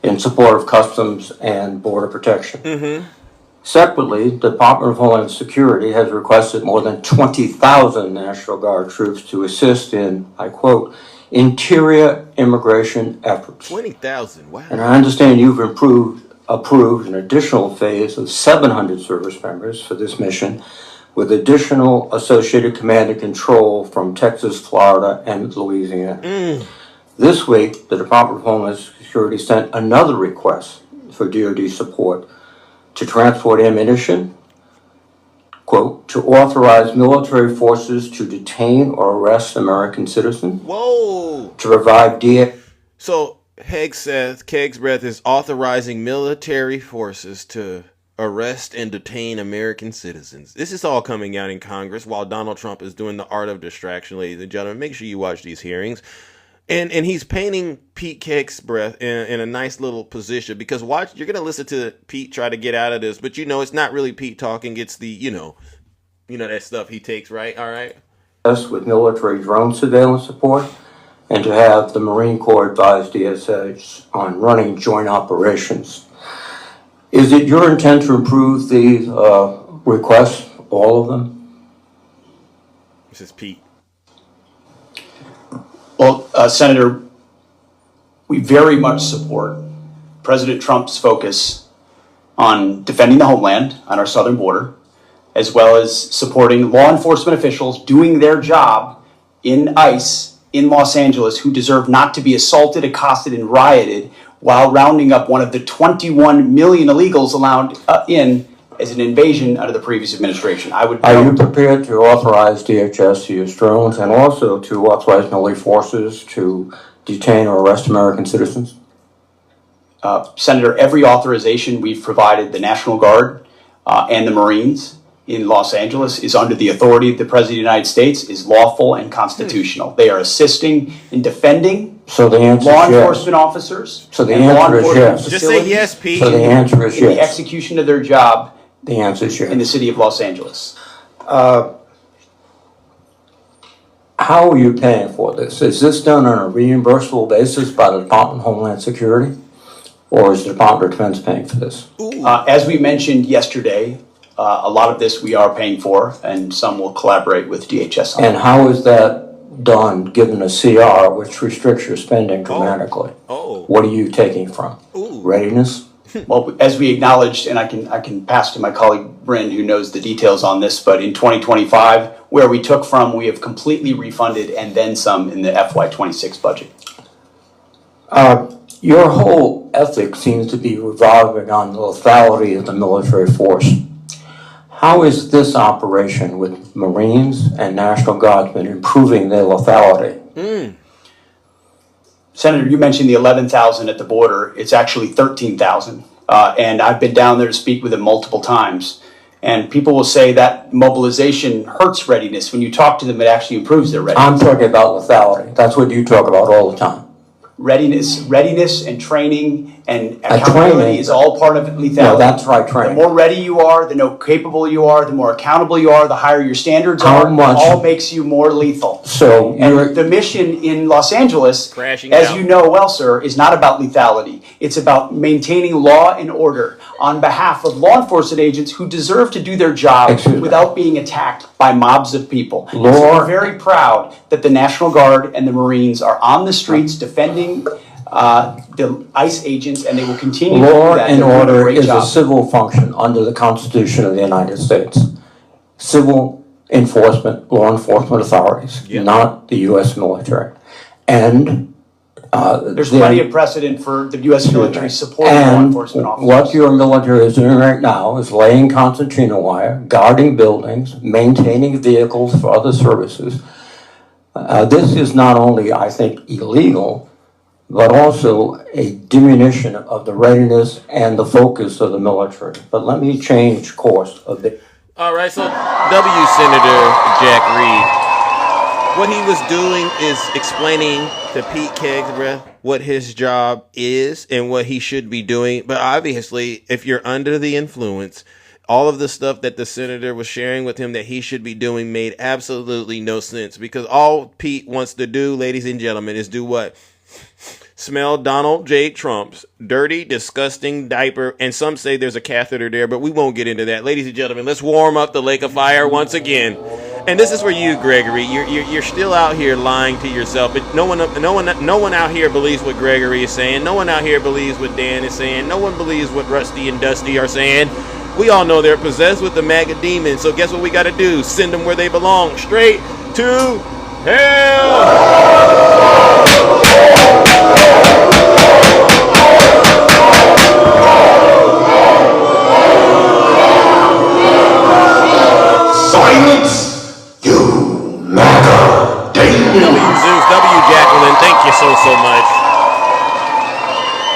in support of Customs and Border Protection. Mm-hmm. Separately, the Department of Homeland Security has requested more than 20,000 National Guard troops to assist in, I quote, interior immigration efforts. 20,000, wow. And I understand you've approved an additional phase of 700 service members for this mission, with additional associated command and control from Texas, Florida, and Louisiana. This week, the Department of Homeland Security sent another request for DoD support to transport ammunition, quote, to authorize military forces to detain or arrest American citizens. Whoa! To provide So Kegg's Breath is authorizing military forces to arrest and detain American citizens. This is all coming out in Congress while Donald Trump is doing the art of distraction, ladies and gentlemen. Make sure you watch these hearings. And he's painting Pete Kegg's Breath in a nice little position, because you're going to listen to Pete try to get out of this, but it's not really Pete talking. It's the, that stuff he takes, right? All right. With military drone surveillance support, and to have the Marine Corps advise DSH on running joint operations. Is it your intent to approve these requests, all of them? This is Pete. Well, Senator, we very much support President Trump's focus on defending the homeland on our southern border, as well as supporting law enforcement officials doing their job in ICE in Los Angeles, who deserve not to be assaulted, accosted, and rioted while rounding up one of the 21 million illegals allowed in as an invasion under the previous administration. Are you prepared to authorize DHS to use drones and also to authorize military forces to detain or arrest American citizens? Senator, every authorization we've provided the National Guard and the Marines in Los Angeles is under the authority of the President of the United States, is lawful and constitutional. They are assisting in defending law enforcement officers. So the answer is yes. Just say yes, Pete. So the answer is yes. In the execution of their job. The answer is yes. In the city of Los Angeles. How are you paying for this? Is this done on a reimbursable basis by the Department of Homeland Security? Or is the Department of Defense paying for this? As we mentioned yesterday, a lot of this we are paying for, and some will collaborate with DHS on. And how is that done given a CR which restricts your spending dramatically? What are you taking from? Readiness? Well, as we acknowledged, and I can pass to my colleague Bryn, who knows the details on this, but in 2025, where we took from, we have completely refunded and then some in the FY26 budget. Your whole ethic seems to be revolving on the lethality of the military force. How is this operation with Marines and National Guardsmen improving their lethality? Senator, you mentioned the 11,000 at the border. It's actually 13,000. And I've been down there to speak with them multiple times. And people will say that mobilization hurts readiness. When you talk to them, it actually improves their readiness. I'm talking about lethality. That's what you talk about all the time. Readiness and training and accountability is all part of lethality. No, that's right, training. The more ready you are, the more capable you are, the more accountable you are, the higher your standards are. It all makes you more lethal. So, and the mission in Los Angeles, you know well, sir, is not about lethality. It's about maintaining law and order on behalf of law enforcement agents who deserve to do their job without being attacked by mobs of people. So we're very proud that the National Guard and the Marines are on the streets defending the ICE agents, and they will continue to do that. Law and order is a civil function under the Constitution of the United States. Civil enforcement, law enforcement authorities, not the U.S. military. And there's plenty of precedent for the U.S. military supporting law enforcement officers. What your military is doing right now is laying concertina wire, guarding buildings, maintaining vehicles for other services. This is not only, I think, illegal, but also a diminution of the readiness and the focus of the military. But let me change course a bit. All right, so W. Senator Jack Reed, what he was doing is explaining to Pete Kegg's Breath what his job is and what he should be doing. But obviously, if you're under the influence, all of the stuff that the senator was sharing with him that he should be doing made absolutely no sense, because all Pete wants to do, ladies and gentlemen, is do what? Smell Donald J. Trump's dirty, disgusting diaper, and some say there's a catheter there, but we won't get into that. Ladies and gentlemen, let's warm up the lake of fire once again. And this is for you, Gregory. You're still out here lying to yourself. But no one out here believes what Gregory is saying. No one out here believes what Dan is saying. No one believes what Rusty and Dusty are saying. We all know they're possessed with the MAGA demon. So guess what we got to do? Send them where they belong, straight to hell.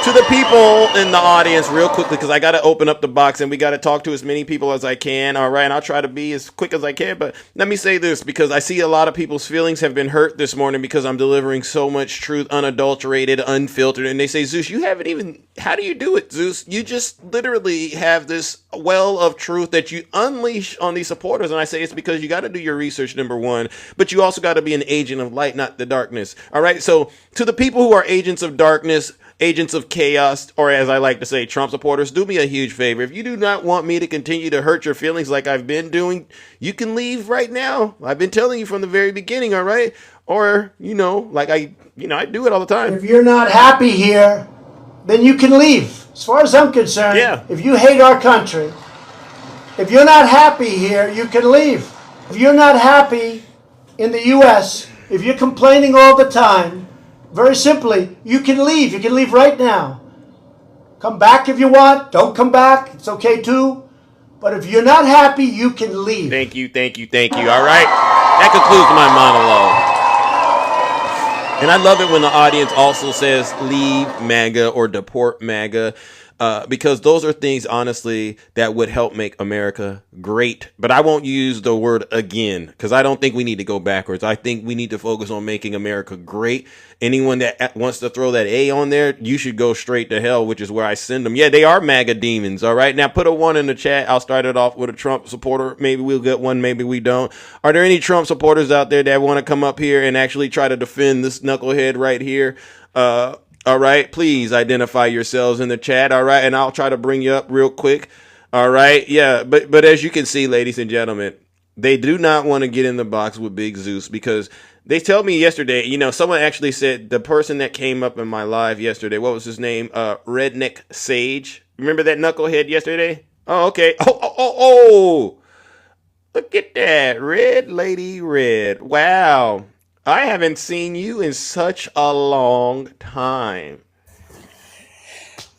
To the people in the audience, real quickly, because I got to open up the box and we got to talk to as many people as I can. All right, and I'll try to be as quick as I can. But let me say this, because I see a lot of people's feelings have been hurt this morning because I'm delivering so much truth, unadulterated, unfiltered. And they say, Zeus, you haven't even, how do you do it, Zeus? You just literally have this well of truth that you unleash on these supporters. And I say it's because you got to do your research, number one, but you also got to be an agent of light, not the darkness. All right, so to the people who are agents of darkness, agents of chaos, or as I like to say, Trump supporters, do me a huge favor. If you do not want me to continue to hurt your feelings like I've been doing, you can leave right now. I've been telling you from the very beginning, all right? Or, like I do it all the time. If you're not happy here, then you can leave. As far as I'm concerned, Yeah. If you hate our country, if you're not happy here, you can leave. If you're not happy in the U.S., if you're complaining all the time, very simply, you can leave. You can leave right now. Come back if you want. Don't come back. It's okay too. But if you're not happy, you can leave. Thank you. All right. That concludes my monologue. And I love it when the audience also says leave MAGA or deport MAGA. Because those are things, honestly, that would help make America great. But I won't use the word again, because I don't think we need to go backwards. I think we need to focus on making America great. Anyone that wants to throw that A on there, you should go straight to hell, which is where I send them. Yeah, they are MAGA demons. All right. Now put a 1 in the chat. I'll start it off with a Trump supporter. Maybe we'll get one. Maybe we don't. Are there any Trump supporters out there that want to come up here and actually try to defend this knucklehead right here? All right, please identify yourselves in the chat. All right, and I'll try to bring you up real quick. All right, yeah, but as you can see, ladies and gentlemen, they do not want to get in the box with Big Zeus, because they tell me yesterday, someone actually said the person that came up in my live yesterday, what was his name? Redneck Sage. Remember that knucklehead yesterday? Oh, okay. Oh. Look at that. Red Lady Red. Wow. I haven't seen you in such a long time.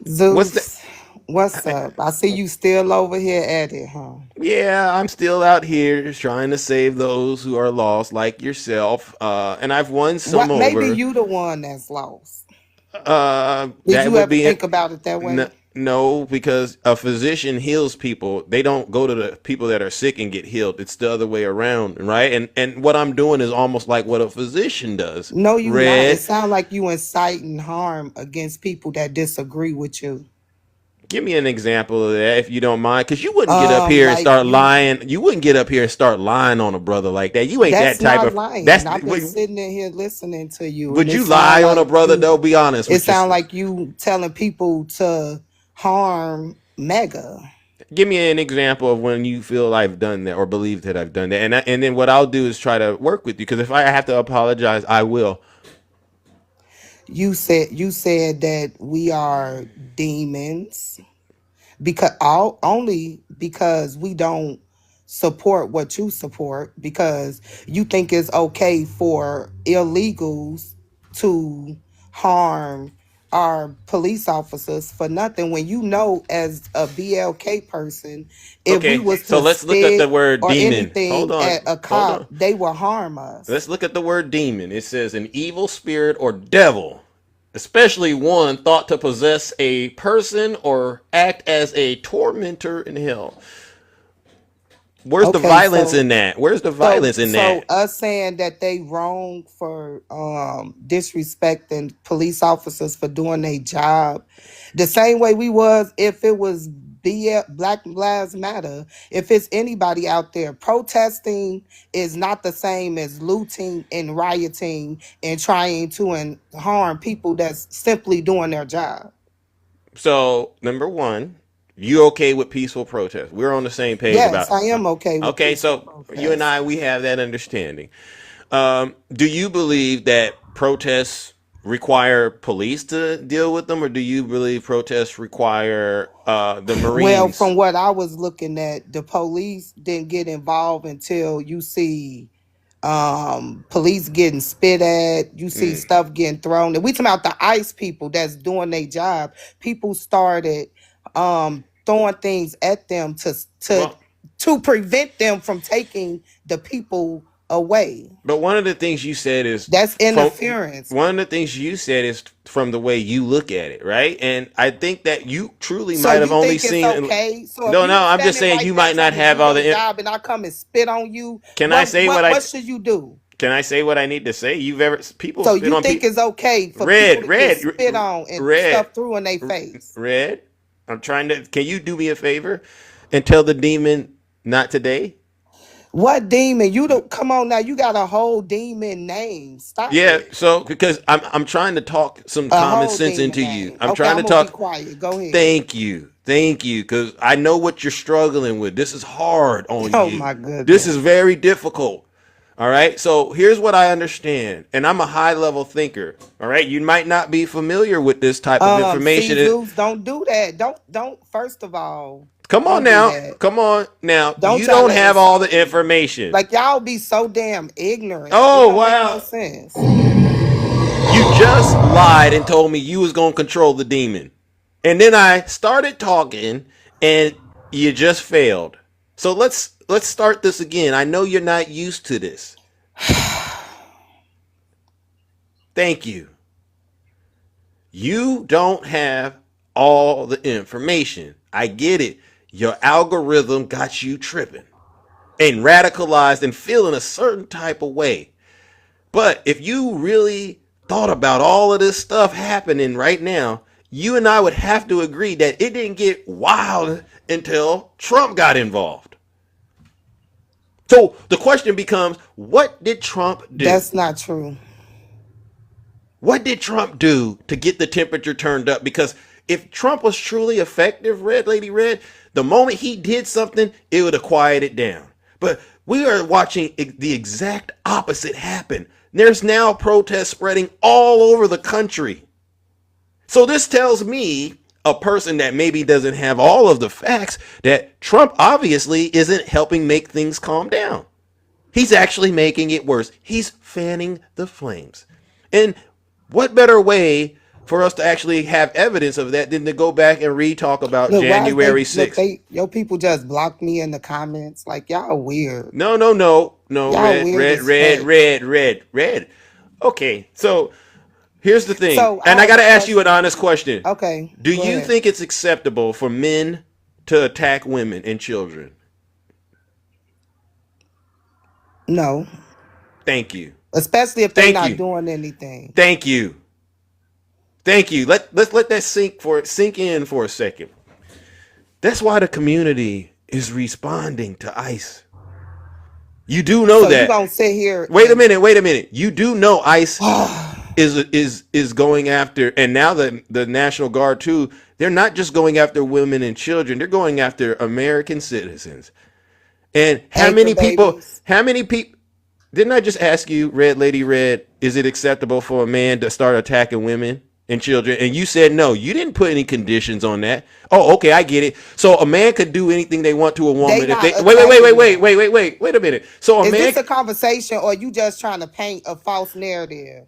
Zeus, what's up? I see you still over here at it, huh? Yeah, I'm still out here trying to save those who are lost, like yourself. And I've won some over. Maybe you the one that's lost. Did that you would ever be think about it that way? No, because a physician heals people. They don't go to the people that are sick and get healed. It's the other way around, right? And what I'm doing is almost like what a physician does. No, you not. Red, It sounds like you inciting harm against people that disagree with you. give me an example of that if you don't mind, because you wouldn't get up here and Like start you, lying. You wouldn't get up here and start lying on a brother like that. You ain't that that's type not of. lying. That's. I've been sitting in here listening to you, and Would it you sound lie on a like brother you. though? Be honest It with sounds yourself. like you telling people to harm Mega. Give me an example of when you feel I've done that or believe that I've done that, and then what I'll do is try to work with you. Because if I have to apologize, I will. You said that we are demons only because we don't support what you support, because you think it's okay for illegals to harm our police officers for nothing, when you know as a BLK person, if we Okay, was so to let's look at the spit word or demon. anything Hold on, at a hold cop, on. they will harm us. Let's look at the word demon. It says an evil spirit or devil, especially one thought to possess a person or act as a tormentor in hell. Where's the Okay, violence so in that? Where's the violence in so that? us saying that they wrong for disrespecting police officers for doing their job, the same way we was if it was Black Lives Matter. If it's anybody out there, protesting is not the same as looting and rioting and trying to harm people that's simply doing their job. So, number one, you okay with peaceful protest? We're on the same page Yes, about. I am okay with Okay, peaceful so you and protest. I, we have that understanding. Do you believe that protests require police to deal with them, or do you believe protests require the Well, Marines? from what I was looking at, the police didn't get involved until you see police getting spit at, you see stuff getting thrown. And we talking about the ICE people that's doing their job. People started throwing things at them to Well, prevent them from taking the people away. But one of the things you said is That's interference. one of the things you said is from the way you look at it, right? And I think that you truly So might have you only think it's seen. okay? So if No, you no, I'm just standing saying right you there might not trying to have do all your the. job and I come and spit on you, Can I say what I? what should you do? Can I say what I need to say? You've ever people So spit you on think people. it's okay for Red, people to get red, spit on and red, stuff through in their face? red. I'm trying to. Can you do me a favor and tell the demon not today? What demon? You don't come on now. You got a whole demon name. Stop Yeah. it. So because I'm trying to talk some A common whole sense demon into you. name. I'm Okay, trying to I'm gonna be talk. quiet. Go ahead. Thank you. Thank you. Because I know what you're struggling with. This is hard on Oh you. my This is goodness. very difficult. All right. So here's what I understand. And I'm a high level thinker. All right. You might not be familiar with this type of See, information. Zeus, don't do that. Don't. First of all, Come on don't do now. that. Come on now. Don't You try don't to have all insult the me. information. Like y'all be so damn ignorant. It Oh, don't make no wow. sense. You just lied and told me you was going to control the demon. And then I started talking and you just failed. So let's start this again. I know you're not used to this. Thank you. You don't have all the information. I get it. Your algorithm got you tripping and radicalized and feeling a certain type of way. But if you really thought about all of this stuff happening right now, you and I would have to agree that it didn't get wild until Trump got involved. So the question becomes, what did Trump do? That's not true. What did Trump do to get the temperature turned up? Because if Trump was truly effective, Red Lady Red, the moment he did something, it would have quieted down. But we are watching the exact opposite happen. There's now protests spreading all over the country. So this tells me, a person that maybe doesn't have all of the facts, that Trump obviously isn't helping make things calm down. He's actually making it worse. He's fanning the flames. And what better way for us to actually have evidence of that than to go back and re-talk about Look, why is January they look 6th? they your people just blocked me in the comments? Like y'all weird. No, Y'all red, weird red, as red, heck. red, red, red. Okay, so here's the thing. So I And I have got to a ask you an question. honest question. Okay, Do go you ahead. think it's acceptable for men to attack women and children? No. Thank you. Especially if they're Thank not you. doing anything. Thank you. Thank you. Let's let that sink in for a second. That's why the community is responding to ICE. You do know So you that. gonna sit here Wait a and minute. You do know ICE is going after, and now the National Guard too. They're not just going after women and children. They're going after American citizens. And how anchor many people? babies. How many people? Didn't I just ask you, Red Lady Red? Is it acceptable for a man to start attacking women and children? And you said no. You didn't put any conditions on that. Oh, okay, I get it. So a man could do anything they want to a They woman if not they attacking them. wait a minute. So a Is man this a conversation or you just trying to paint a false narrative?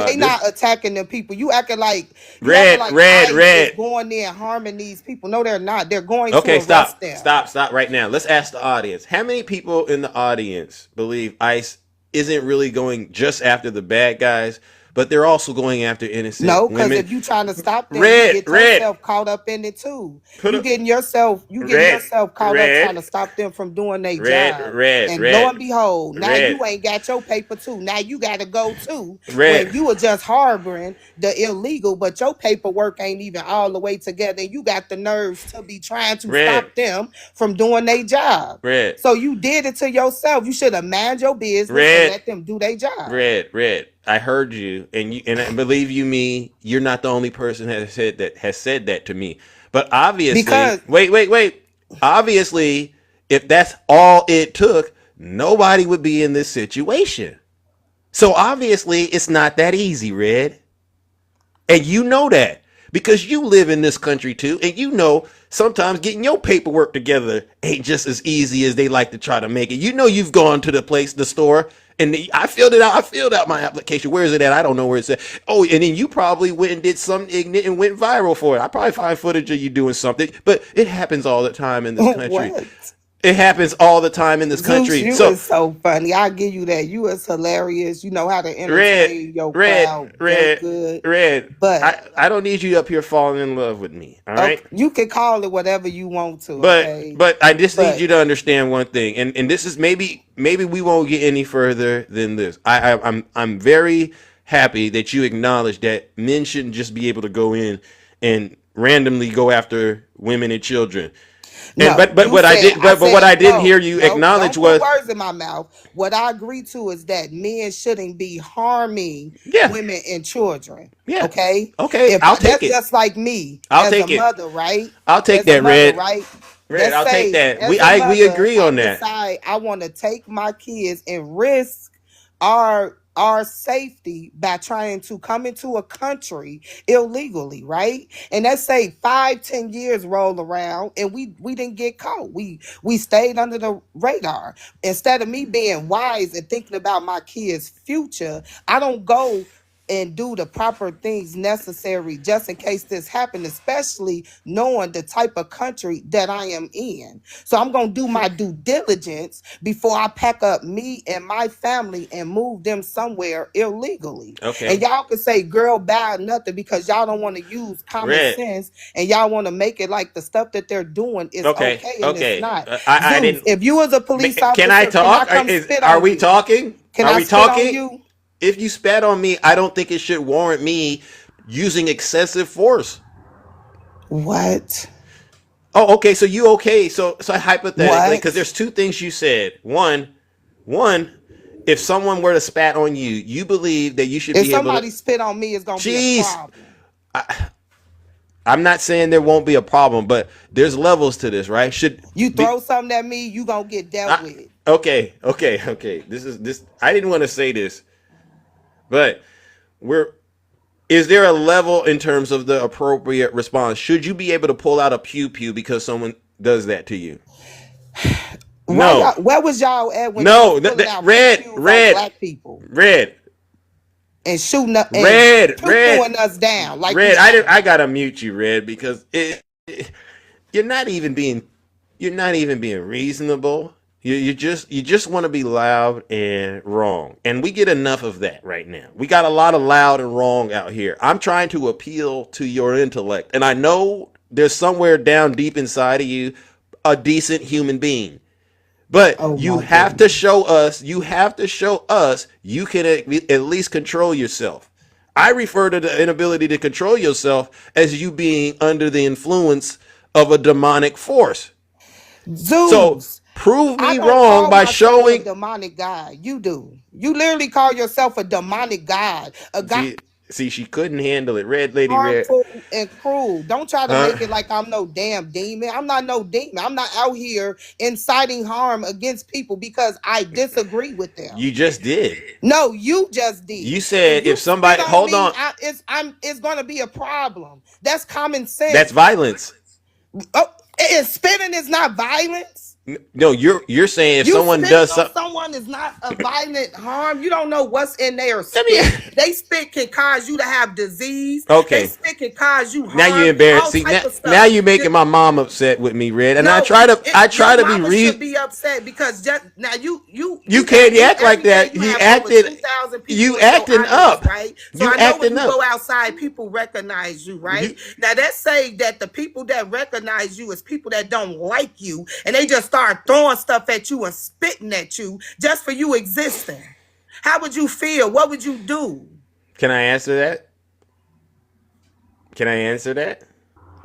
They this not attacking them people. You acting like red ICE is red. going there and harming these people. No, they're not. They're going to Okay, arrest them. stop right now. Let's ask the audience. How many people in the audience believe ICE isn't really going just after the bad guys, but they're also going after innocent No, because women? if you trying to stop them, Red, you get red. yourself caught up in it too. Put You a- getting yourself Red, caught up red. trying to stop them from doing their Red, job. red, And red. lo and behold, now Red. you ain't got your paper too. Now you got to go too. Red. When you were just harboring the illegal, but your paperwork ain't even all the way together. And you got the nerves to be trying to Red. stop them from doing their job. Red. So you did it to yourself. You should have mind your business Red. and let them do their job. Red. I heard you, and I believe you me, you're not the only person that has said that to me. But obviously, Because- wait. Obviously, if that's all it took, nobody would be in this situation. So obviously, it's not that easy, Red. And you know that because you live in this country too, and you know sometimes getting your paperwork together ain't just as easy as they like to try to make it. You know you've gone to the store, and I filled it out. I filled out my application. Where is it at? I don't know where it's at. Oh, and then you probably went and did something ignorant and went viral for it. I probably find footage of you doing something, but it happens all the time in this country. What? It happens all the time in this Zeus, country. you So is so funny. I'll give you that. You is hilarious. You know how to Red, entertain your red, crowd very red, good. red. But I don't need you up here falling in love with me. All right. okay, you can call it whatever you want to, okay? But I just need But you to understand one thing, and this is maybe we won't get any further than this. I'm very happy that you acknowledge that men shouldn't just be able to go in and randomly go after women and children. And no, but you what I said, did I but what said, I didn't no, hear you no, acknowledge don't put was words in my mouth. What I agree to is that men shouldn't be harming yeah, women and children. yeah. Okay? Okay, If I'll take that's it. just like me I'll as take a it. mother, right? I'll take As a that, mother, Red. right? Red, Let's I'll take say that. as We a we mother, agree I on that. decide I want to take my kids and risk our safety by trying to come into a country illegally, right? And let's say 5-10 years roll around and we didn't get caught. We stayed under the radar. Instead of me being wise and thinking about my kids' future, I don't go and do the proper things necessary just in case this happened, especially knowing the type of country that I am in. So I'm going to do my due diligence before I pack up me and my family and move them somewhere illegally. And Okay. y'all can say girl bad nothing because y'all don't want to use common Red. sense and y'all want to make it like the stuff that they're doing is Okay. okay and it's Okay. not. I Zeus, didn't. if you was a police Can I officer, can I talk? come spit Are on we you? talking? Can Are I we spit on talking? you? If you spat on me, I don't think it should warrant me using excessive force. What? Oh, okay. So you okay? So hypothetically, because What? there's two things you said. One, if someone were to spat on you, you believe that you should If be able to. somebody spit on me, it's gonna be a Jeez, problem. I'm not saying there won't be a problem, but there's levels to this, right? You throw something at me, you gonna get dealt with. Okay. This. I didn't want to say this, but is there a level in terms of the appropriate response? Should you be able to pull out a pew pew because someone does that to you? No. Where was y'all at when No. you was pulling out Red. pew-pews on black people Red. and shooting up and Red. pew-pewing us down like Red. we I gotta mute you, Red, because you're not even being reasonable. You just want to be loud and wrong. And we get enough of that right now. We got a lot of loud and wrong out here. I'm trying to appeal to your intellect. And I know there's somewhere down deep inside of you a decent human being. But you have to show us you can at least control yourself. I refer to the inability to control yourself as you being under the influence of a demonic force. Zeus. So prove me I don't wrong call by myself showing a demonic god. You do. You literally call yourself a demonic god. A god See, she couldn't handle it. Red Lady Red. harmful and cruel. Don't try to Huh? make it like I'm no damn demon. I'm not no demon. I'm not out here inciting harm against people because I disagree with them. You just did. No, you just did. You said you if somebody spit hold me, on. it's gonna be a problem. That's common sense. That's violence. Oh, spitting is not violence. No, you're saying if You someone spitting does on something. someone is not a violent harm. You don't know what's in their spit. They spit can cause you to have disease. Okay. They spit can cause you harm. Now you're embarrassed. all See, type of stuff. now you're making my mom upset with me, Red. And No, I try to your be mama real. should be upset because just now you can't act like every that. day He have over acted. 2,000 people You in your acting audience, up. right? So You I know acting when you up. go outside, people recognize you, right? Now let's say that the people that recognize you is people that don't like you, and they just start throwing stuff at you and spitting at you just for you existing. How would you feel? What would you do? Can I answer that? Can I answer that?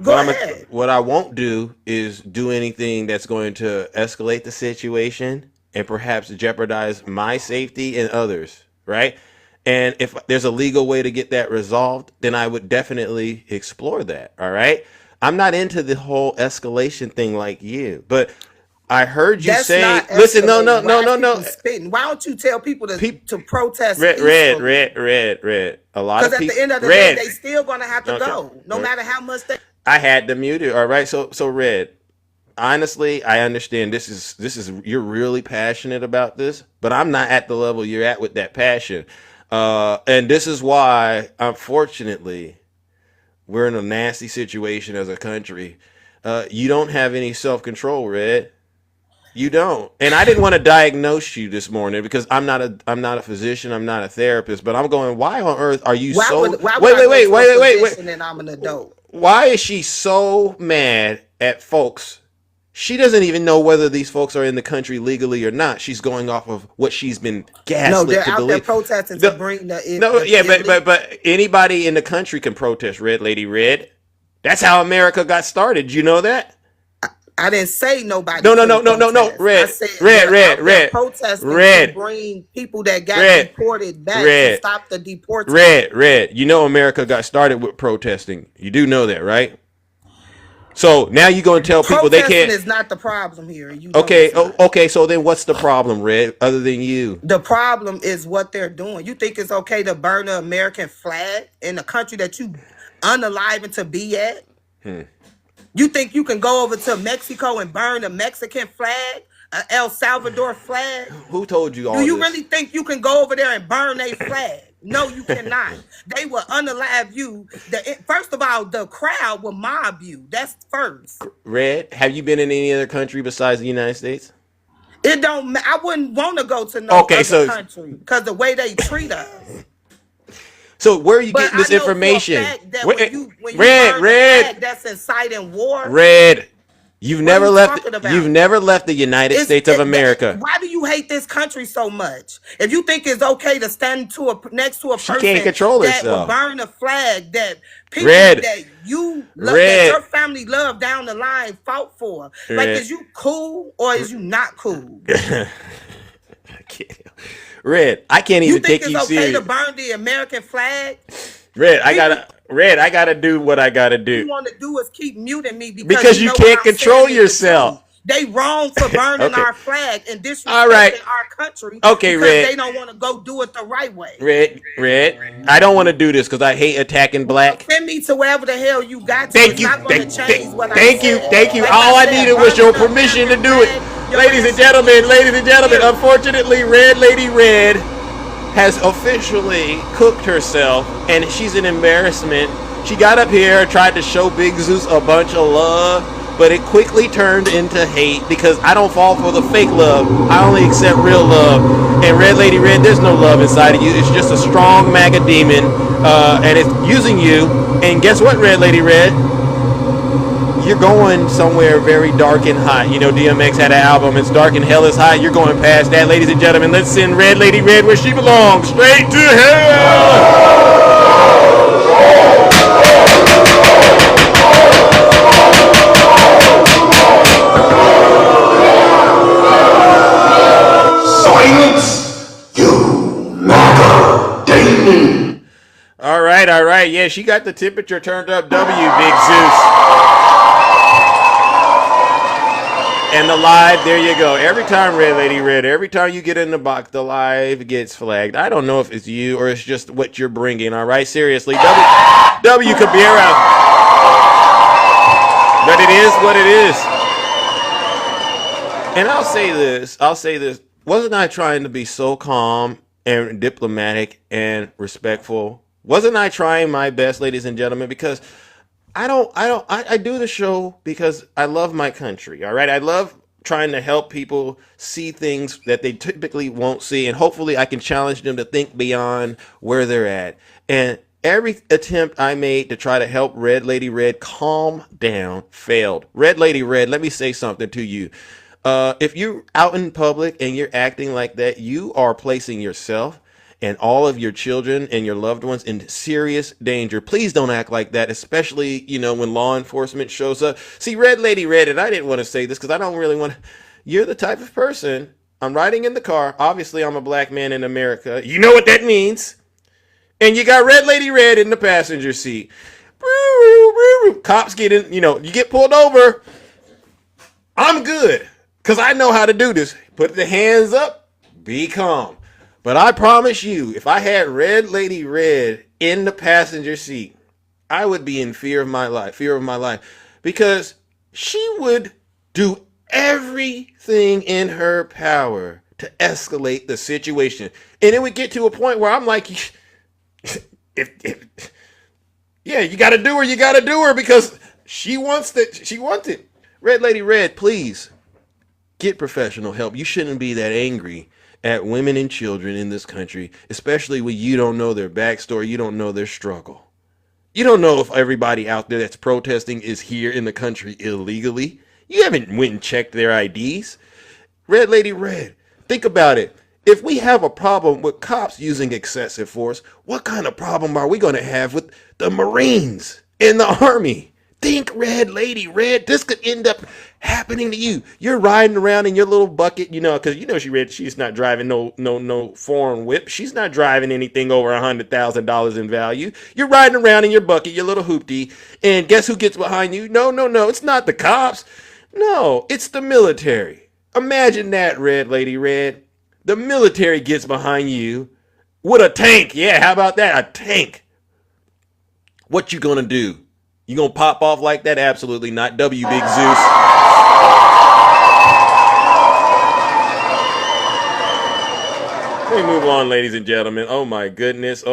Go ahead. What I won't do is do anything that's going to escalate the situation and perhaps jeopardize my safety and others, right? And if there's a legal way to get that resolved, then I would definitely explore that, all right? I'm not into the whole escalation thing like you, but I heard you That's say, not listen, no. escalating. Why people spitting? Why don't you tell people to protest Red. peacefully? A lot of Because at people. the end of the day, they still gonna have to Okay. go, no matter how much they. I had to mute it. All right. So Red, honestly, I understand this is you're really passionate about this, but I'm not at the level you're at with that passion. And this is why, unfortunately, we're in a nasty situation as a country. You don't have any self-control, Red. You don't. And I didn't want to diagnose you this morning because I'm not a physician, I'm not a therapist, but I'm going, why on earth are you wait. And I'm an adult. Why is she so mad at folks? She doesn't even know whether these folks are in the country legally or not. She's going off of what she's been gaslit they're to out believe. there protesting to bring but anybody in the country can protest, Red Lady Red. That's how America got started. You know that? I didn't say nobody. No. Red. Protesting to bring people that got deported back to stop the deportation. Red. You know America got started with protesting. You do know that, right? So now you're going to tell people they can't. Protesting is not the problem here. Okay. So then what's the problem, Red, other than you? The problem is what they're doing. You think it's okay to burn the American flag in a country that you unaliving to be at? You think you can go over to Mexico and burn a Mexican flag, an El Salvador flag? Who told you all this? Do you this? really think you can go over there and burn a flag? No, you cannot. They will unalive you. First of all, the crowd will mob you. That's first. Red, have you been in any other country besides the United States? It don't. I wouldn't want to go to no other country because the way they treat us. So where are you getting this information? Red, that's inciting war. Red, you've never left the United States of America. Why do you hate this country so much? If you think it's okay to stand next to a person can't control that herself. will burn a flag that people that you love, that your family love down the line fought for, like, is you cool or is you not cool? Red, I can't even take you serious. You think it's okay to burn the American flag? Red, I gotta do what I gotta do. What you want to do is keep muting me because you can't control yourself. They wrong for burning our flag and disrespecting our country. Okay, because Red. They don't want to go do it the right way. Red. I don't want to do this because I hate attacking black. Send me to wherever the hell you got to. Thank you. Thank you. All I needed was your permission to do it. Ladies and gentlemen, unfortunately, Red Lady Red has officially cooked herself, and she's an embarrassment. She got up here, tried to show Big Zeus a bunch of love, but it quickly turned into hate because I don't fall for the fake love. I only accept real love. And Red Lady Red, there's no love inside of you. It's just a strong MAGA demon, and it's using you. And guess what, Red Lady Red? You're going somewhere very dark and hot. You know, DMX had an album, It's Dark and Hell is Hot. You're going past that, ladies and gentlemen. Let's send Red Lady Red where she belongs, straight to hell. Silence, you MAGA demon. All right. Yeah, she got the temperature turned up. Big Zeus. And the live, there you go. Every time, Red Lady Red, every time you get in the box, the live gets flagged. I don't know if it's you or it's just what you're bringing, all right? Seriously. W Kabira. But it is what it is. And I'll say this. Wasn't I trying to be so calm and diplomatic and respectful? Wasn't I trying my best, ladies and gentlemen? Because I do the show because I love my country, all right? I love trying to help people see things that they typically won't see, and hopefully I can challenge them to think beyond where they're at. And every attempt I made to try to help Red Lady Red calm down failed. Red Lady Red, let me say something to you. If you're out in public and you're acting like that, you are placing yourself and all of your children and your loved ones in serious danger. Please don't act like that, especially, when law enforcement shows up. See, Red Lady Red, and I didn't want to say this because I don't really want to. You're the type of person, I'm riding in the car. Obviously, I'm a black man in America. You know what that means. And you got Red Lady Red in the passenger seat. Cops get in, you get pulled over. I'm good because I know how to do this. Put the hands up, be calm. But I promise you, if I had Red Lady Red in the passenger seat, I would be in fear of my life, because she would do everything in her power to escalate the situation. And it would get to a point where I'm like, you got to do her because she wants it. Red Lady Red, please Get professional help. You shouldn't be that angry at women and children in this country, especially when you don't know their backstory, you don't know their struggle. You don't know if everybody out there that's protesting is here in the country illegally. You haven't went and checked their IDs. Red Lady Red, think about it. If we have a problem with cops using excessive force, what kind of problem are we going to have with the Marines and the Army? Think, Red Lady Red, this could end up happening to you. You're riding around in your little bucket, because she's not driving no foreign whip. She's not driving anything over $100,000 in value. You're riding around in your bucket, your little hoopty, and guess who gets behind you? No, it's not the cops. No, it's the military. Imagine that, Red Lady Red. The military gets behind you with a tank. Yeah, how about that? A tank. What you gonna do? You gonna pop off like that? Absolutely not. W Big Zeus. Let me move on, ladies and gentlemen. Oh my goodness.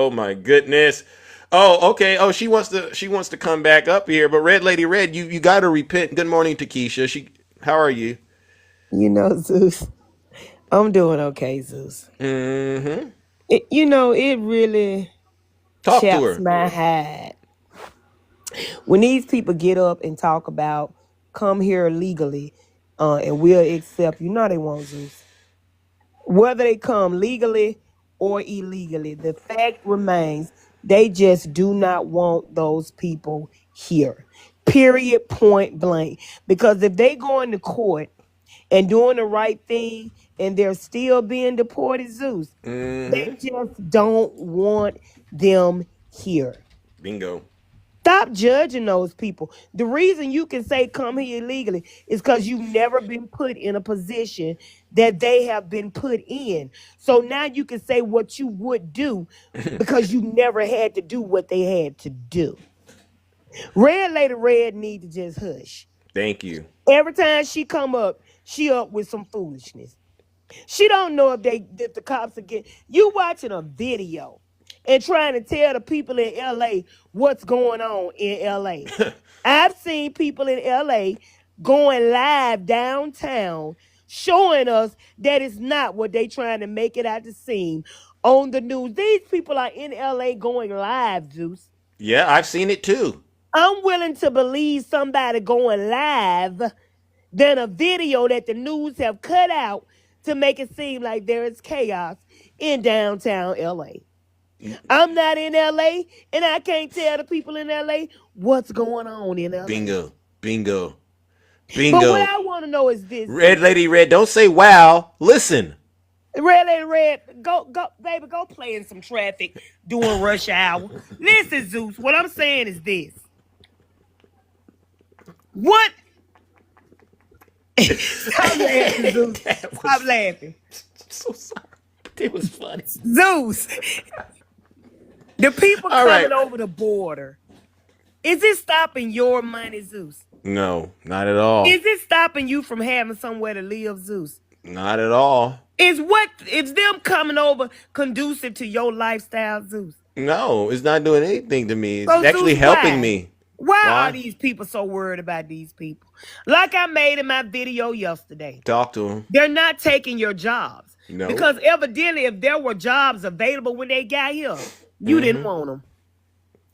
Oh, okay. Oh, she wants to come back up here. But Red Lady Red, you gotta repent. Good morning, Takesha. How are you? Zeus, I'm doing okay, Zeus. Mm-hmm. It really Talk to chaps her. my hide when these people get up and talk about come here legally, and we'll accept you. No, they won't, Zeus. Whether they come legally or illegally, the fact remains they just do not want those people here. Period, point blank. Because if they go into court and doing the right thing and they're still being deported, Zeus, they just don't want them here. Bingo. Stop judging those people. The reason you can say come here illegally is because you've never been put in a position that they have been put in. So now you can say what you would do because you never had to do what they had to do. Red Lady Red need to just hush. Thank you. Every time she come up, she up with some foolishness. She don't know if the cops are getting... You watching a video and trying to tell the people in LA what's going on in LA. I've seen people in LA going live downtown showing us that it's not what they trying to make it out to seem on the news. These people are in LA going live, Zeus. Yeah, I've seen it too. I'm willing to believe somebody going live than a video that the news have cut out to make it seem like there is chaos in downtown LA. I'm not in LA, and I can't tell the people in LA what's going on in LA. Bingo. But what I want to know is this. Red Lady Red, don't say wow. Listen. Red Lady Red, go, baby, go play in some traffic during rush hour. Listen, Zeus, what I'm saying is this. What? Stop laughing, Zeus. Stop laughing. I'm so sorry. It was funny. Zeus. The people coming over the border, is it stopping your money, Zeus? No, not at all. Is it stopping you from having somewhere to live, Zeus? Not at all. Is them coming over conducive to your lifestyle, Zeus? No, it's not doing anything to me. It's So, actually Zeus, helping me. Why are these people so worried about these people? Like I made in my video yesterday. Talk to them. They're not taking your jobs. No. Because evidently if there were jobs available when they got here, you didn't want them.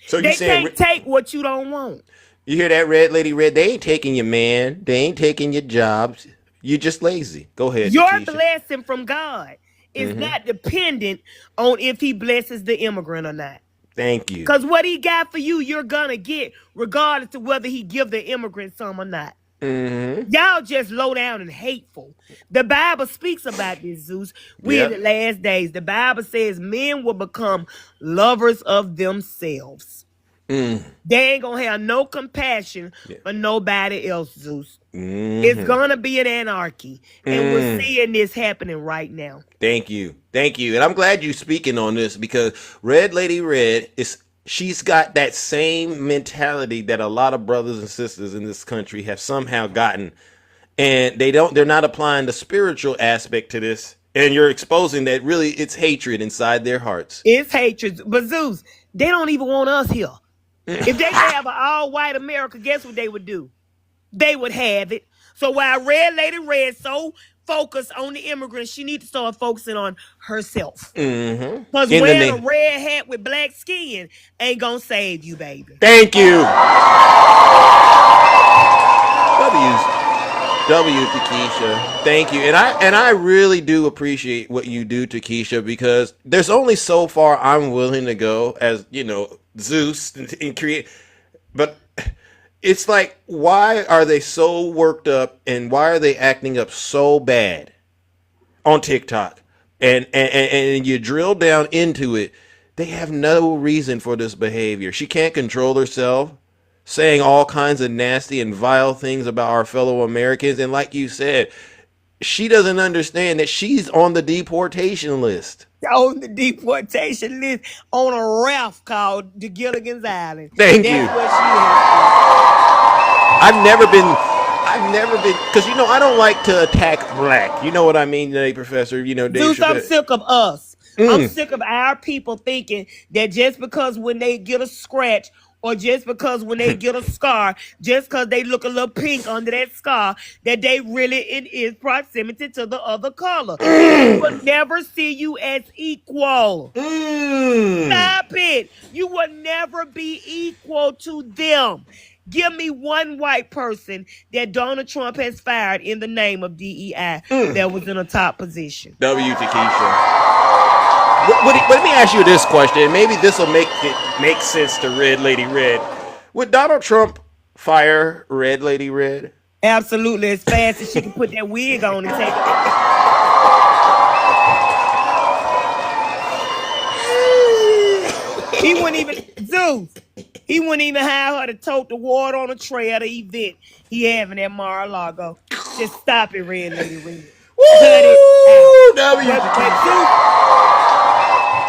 So they can't take what you don't want. You hear that, Red Lady Red? They ain't taking your man. They ain't taking your jobs. You're just lazy. Go ahead. Your Takesha. blessing from God is not dependent on if he blesses the immigrant or not. Thank you. Because what he got for you, you're going to get regardless of whether he give the immigrant some or not. Y'all just low down and hateful. The Bible speaks about this, Zeus. We're in the last days. The Bible says men will become lovers of themselves. They ain't gonna have no compassion for nobody else, Zeus. It's gonna be an anarchy. And we're seeing this happening right now. Thank you. And I'm glad you're speaking on this because Red Lady Red she's got that same mentality that a lot of brothers and sisters in this country have somehow gotten. And they're not applying the spiritual aspect to this. And you're exposing that really it's hatred inside their hearts. It's hatred. But Zeus, they don't even want us here. If they could have an all-white America, guess what they would do? They would have it. So while Red Lady Red so focused on the immigrants, she needs to start focusing on herself. Because wearing a red hat with black skin ain't gonna save you, baby. Thank you. W to Keisha. Thank you. And I really do appreciate what you do to Keisha, because there's only so far I'm willing to go as, Zeus and create. But it's like, why are they so worked up and why are they acting up so bad on TikTok? And you drill down into it, they have no reason for this behavior. She can't control herself, saying all kinds of nasty and vile things about our fellow Americans. And like you said, she doesn't understand that she's on the deportation list. On the deportation list on a raft called the Gilligan's Island. Thank That's you. What she is. I've never been, because I don't like to attack black. You know what I mean, today, Professor? Dave Zeus, I'm Chappelle. sick of us. I'm sick of our people thinking that just because when they get a scratch, or just because when they get a scar, just because they look a little pink under that scar, that they really in is proximity to the other color. They will never see you as equal. Stop it. You will never be equal to them. Give me one white person that Donald Trump has fired in the name of DEI that was in a top position. W to Keisha. Let me ask you this question. Maybe this will make sense to Red Lady Red. Would Donald Trump fire Red Lady Red? Absolutely, as fast as she can put that wig on and take it. He wouldn't even, Zeus, he wouldn't even hire her to tote the water on a tray at an event he having at Mar-a-Lago. Just stop it, Red Lady Red.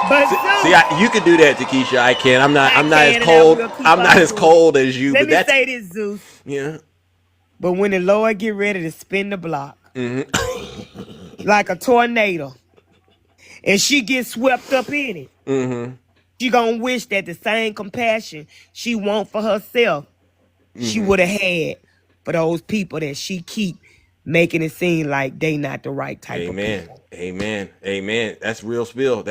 But see, you can do that to Keisha. I can't. I'm not as cold. I'm not as cold as you. Let me say this, Zeus. Yeah. But when the Lord get ready to spin the block, like a tornado, and she gets swept up in it, she gonna wish that the same compassion she want for herself, she would have had for those people that she keep making it seem like they not the right type of people. Amen. That's real spill.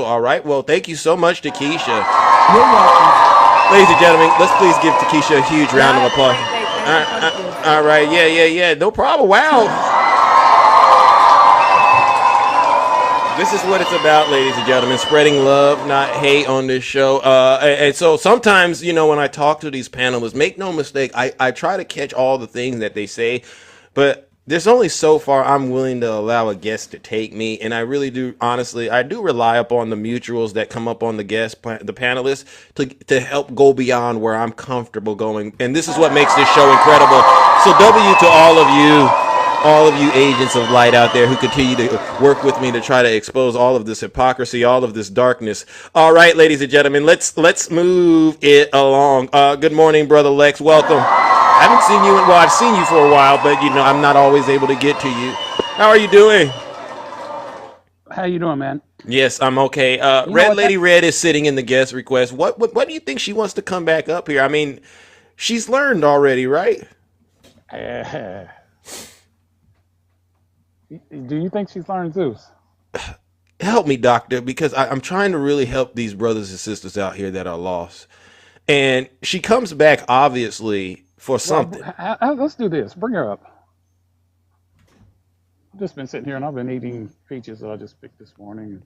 All right. Well, thank you so much to Keisha. You're welcome. Ladies and gentlemen, let's please give to Keisha a huge round of applause. All right. Yeah. No problem. Wow. This is what it's about, ladies and gentlemen. Spreading love, not hate on this show. And so sometimes, when I talk to these panelists, make no mistake, I try to catch all the things that they say, but there's only so far I'm willing to allow a guest to take me. And I really do, honestly, I do rely upon the mutuals that come up on the panelists to help go beyond where I'm comfortable going. And this is what makes this show incredible. So W to all of you agents of light out there who continue to work with me to try to expose all of this hypocrisy, all of this darkness. All right, ladies and gentlemen, let's move it along. Good morning, Brother Lex. Welcome. I haven't seen you I've seen you for a while, but I'm not always able to get to you. How are you doing? How you doing, man? Yes, I'm okay. Red Lady Red is sitting in the guest request. What do you think she wants to come back up here? I mean, she's learned already, right? Do you think she's learned Zeus? Help me, doctor, because I'm trying to really help these brothers and sisters out here that are lost. And she comes back, obviously, for something. Let's do this. Bring her up. I've just been sitting here, and I've been eating peaches that I just picked this morning.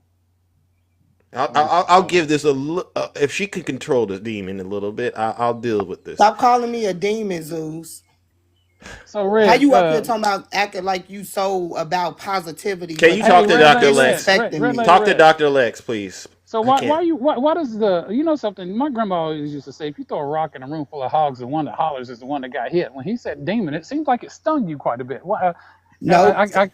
I'll give this a look. If she can control the demon a little bit, I'll deal with this. Stop calling me a demon, Zeus. So, Red, how you up here talking about acting like you so about positivity? Can you talk to Dr. Lex? Talk to Dr. Lex, please. So why does something? My grandma always used to say, if you throw a rock in a room full of hogs, the one that hollers is the one that got hit. When he said demon, it seems like it stung you quite a bit. No, I can't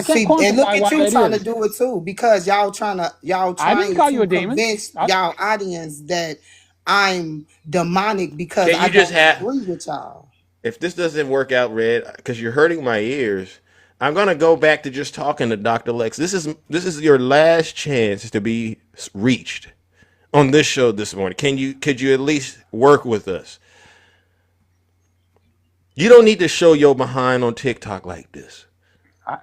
see, quantify and look at why you that trying is. to do it too, because y'all trying I didn't call you a demon. Convince y'all audience that I'm demonic because Can you I just don't agree with y'all. If this doesn't work out, Red, because you're hurting my ears, I'm gonna go back to just talking to Dr. Lex. This is your last chance to be reached on this show this morning. Could you at least work with us? You don't need to show your behind on TikTok like this.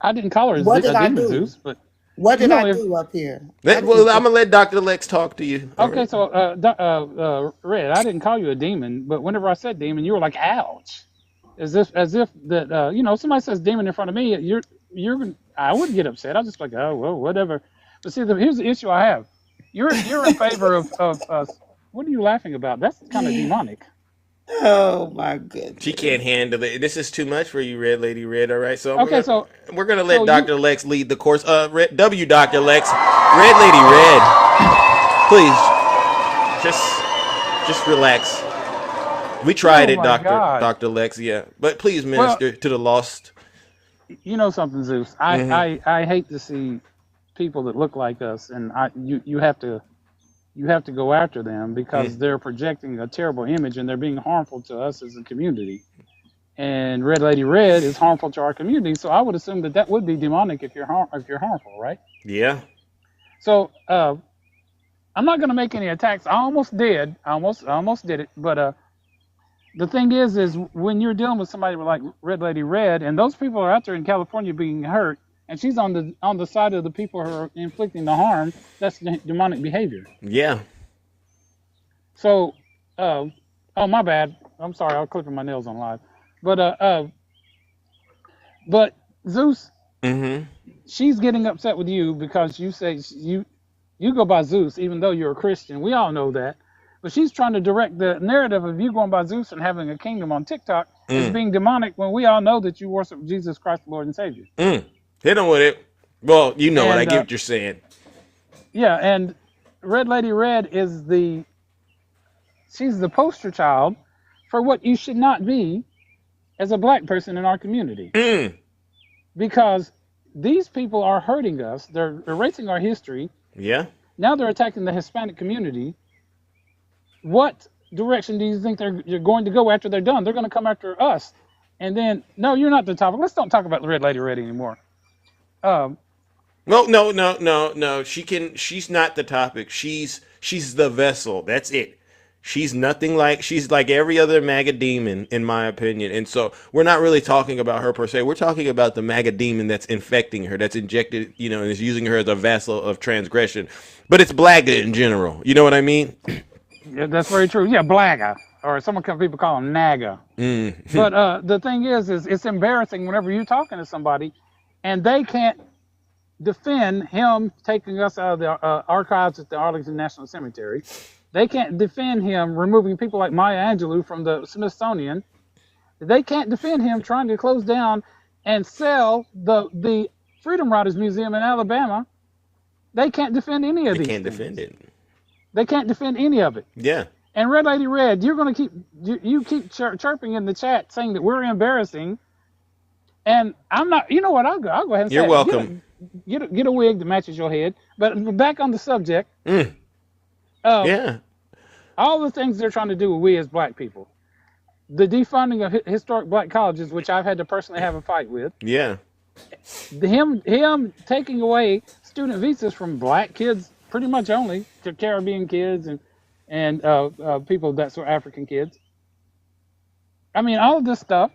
I didn't call her What did a I demon, do? Zeus, but What you did know I if do up here? Well, I'm gonna let Dr. Lex talk to you. All okay, right. so Red, I didn't call you a demon, but whenever I said demon, you were like, "Ouch," as if that somebody says demon in front of me, I wouldn't get upset. I was just like, oh well, whatever. But see, here's the issue I have. You're in favor of what are you laughing about? That's kind of demonic. Oh my goodness. She can't handle it. This is too much for you, Red Lady Red. All right, so Okay, we're gonna let so Dr. Lex lead the course. Dr. Lex, Red Lady Red, please, just relax. We tried it, my Doctor God. Dr. Lex. Yeah, but please minister to the lost. You know something, Zeus? I hate to see people that look like us, and you have to go after them because they're projecting a terrible image and they're being harmful to us as a community. And Red Lady Red is harmful to our community, so I would assume that would be demonic if you're harmful, right? Yeah. So I'm not going to make any attacks. I almost did. I almost did it, but the thing is when you're dealing with somebody like Red Lady Red, and those people are out there in California being hurt, and she's on the side of the people who are inflicting the harm, that's demonic behavior. Yeah. So, oh my bad. I'm sorry. I was clipping my nails on live, but Zeus, she's getting upset with you because you say you go by Zeus, even though you're a Christian. We all know that. But she's trying to direct the narrative of you going by Zeus and having a kingdom on TikTok as being demonic when we all know that you worship Jesus Christ, the Lord and Savior. Hit him with it. Well, you know what. I get what you're saying. Yeah, and Red Lady Red she's the poster child for what you should not be as a black person in our community. Because these people are hurting us. They're erasing our history. Yeah. Now they're attacking the Hispanic community. What direction do you think you're going to go after they're done? They're going to come after us. And then, no, you're not the topic. Let's don't talk about the Red Lady Red anymore. No. She's not the topic. She's the vessel. That's it. She's like every other MAGA demon, in my opinion. And so we're not really talking about her per se. We're talking about the MAGA demon that's infecting her, that's injected, and is using her as a vessel of transgression. But it's Blaga in general. You know what I mean? Yeah, that's very true. Yeah, Blaga. Or people call him Naga. But the thing is it's embarrassing whenever you're talking to somebody and they can't defend him taking us out of the archives at the Arlington National Cemetery. They can't defend him removing people like Maya Angelou from the Smithsonian. They can't defend him trying to close down and sell the Freedom Riders Museum in Alabama. They can't defend any of these things. They can't defend it. They can't defend any of it. Yeah. And Red Lady Red, you're going to keep chirping in the chat saying that we're embarrassing. And I'm not, you know what, I'll go ahead and say you're welcome. Get a wig that matches your head. But back on the subject. Yeah. All the things they're trying to do with we as black people. The defunding of historic black colleges, which I've had to personally have a fight with. Yeah. Him taking away student visas from black kids, pretty much only, to Caribbean kids and people that sort of African kids. I mean, all of this stuff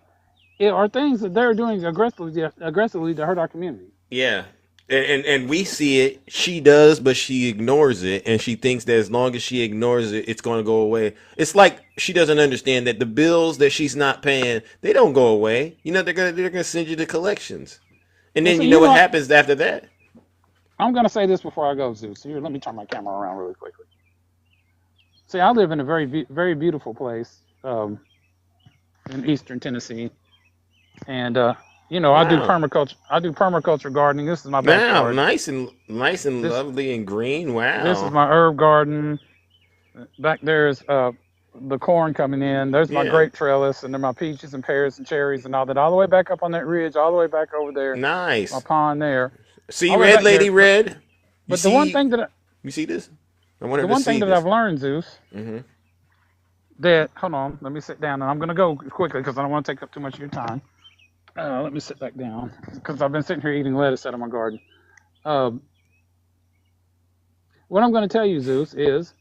are things that they're doing aggressively to hurt our community. Yeah. And we see it. She does, but she ignores it, and she thinks that as long as she ignores it, it's going to go away. It's like she doesn't understand that the bills that she's not paying, they don't go away. They're gonna send you to collections, and then what happens after that? I'm gonna say this before I go, Zeus. Here, let me turn my camera around really quickly. See, I live in a very very beautiful place in eastern Tennessee, and wow. I do permaculture. I do permaculture gardening. This is my backyard. Wow, nice and lovely and green. Wow. This is my herb garden. Back there is the corn coming in. There's my grape trellis, and then my peaches and pears and cherries and all that. All the way back up on that ridge, all the way back over there. Nice. My pond there. See, Red Lady Red. But the one thing that you see this? The one thing that I've learned, Zeus. That hold on, let me sit down, and I'm gonna go quickly because I don't want to take up too much of your time. Let me sit back down because I've been sitting here eating lettuce out of my garden. What I'm going to tell you, Zeus, is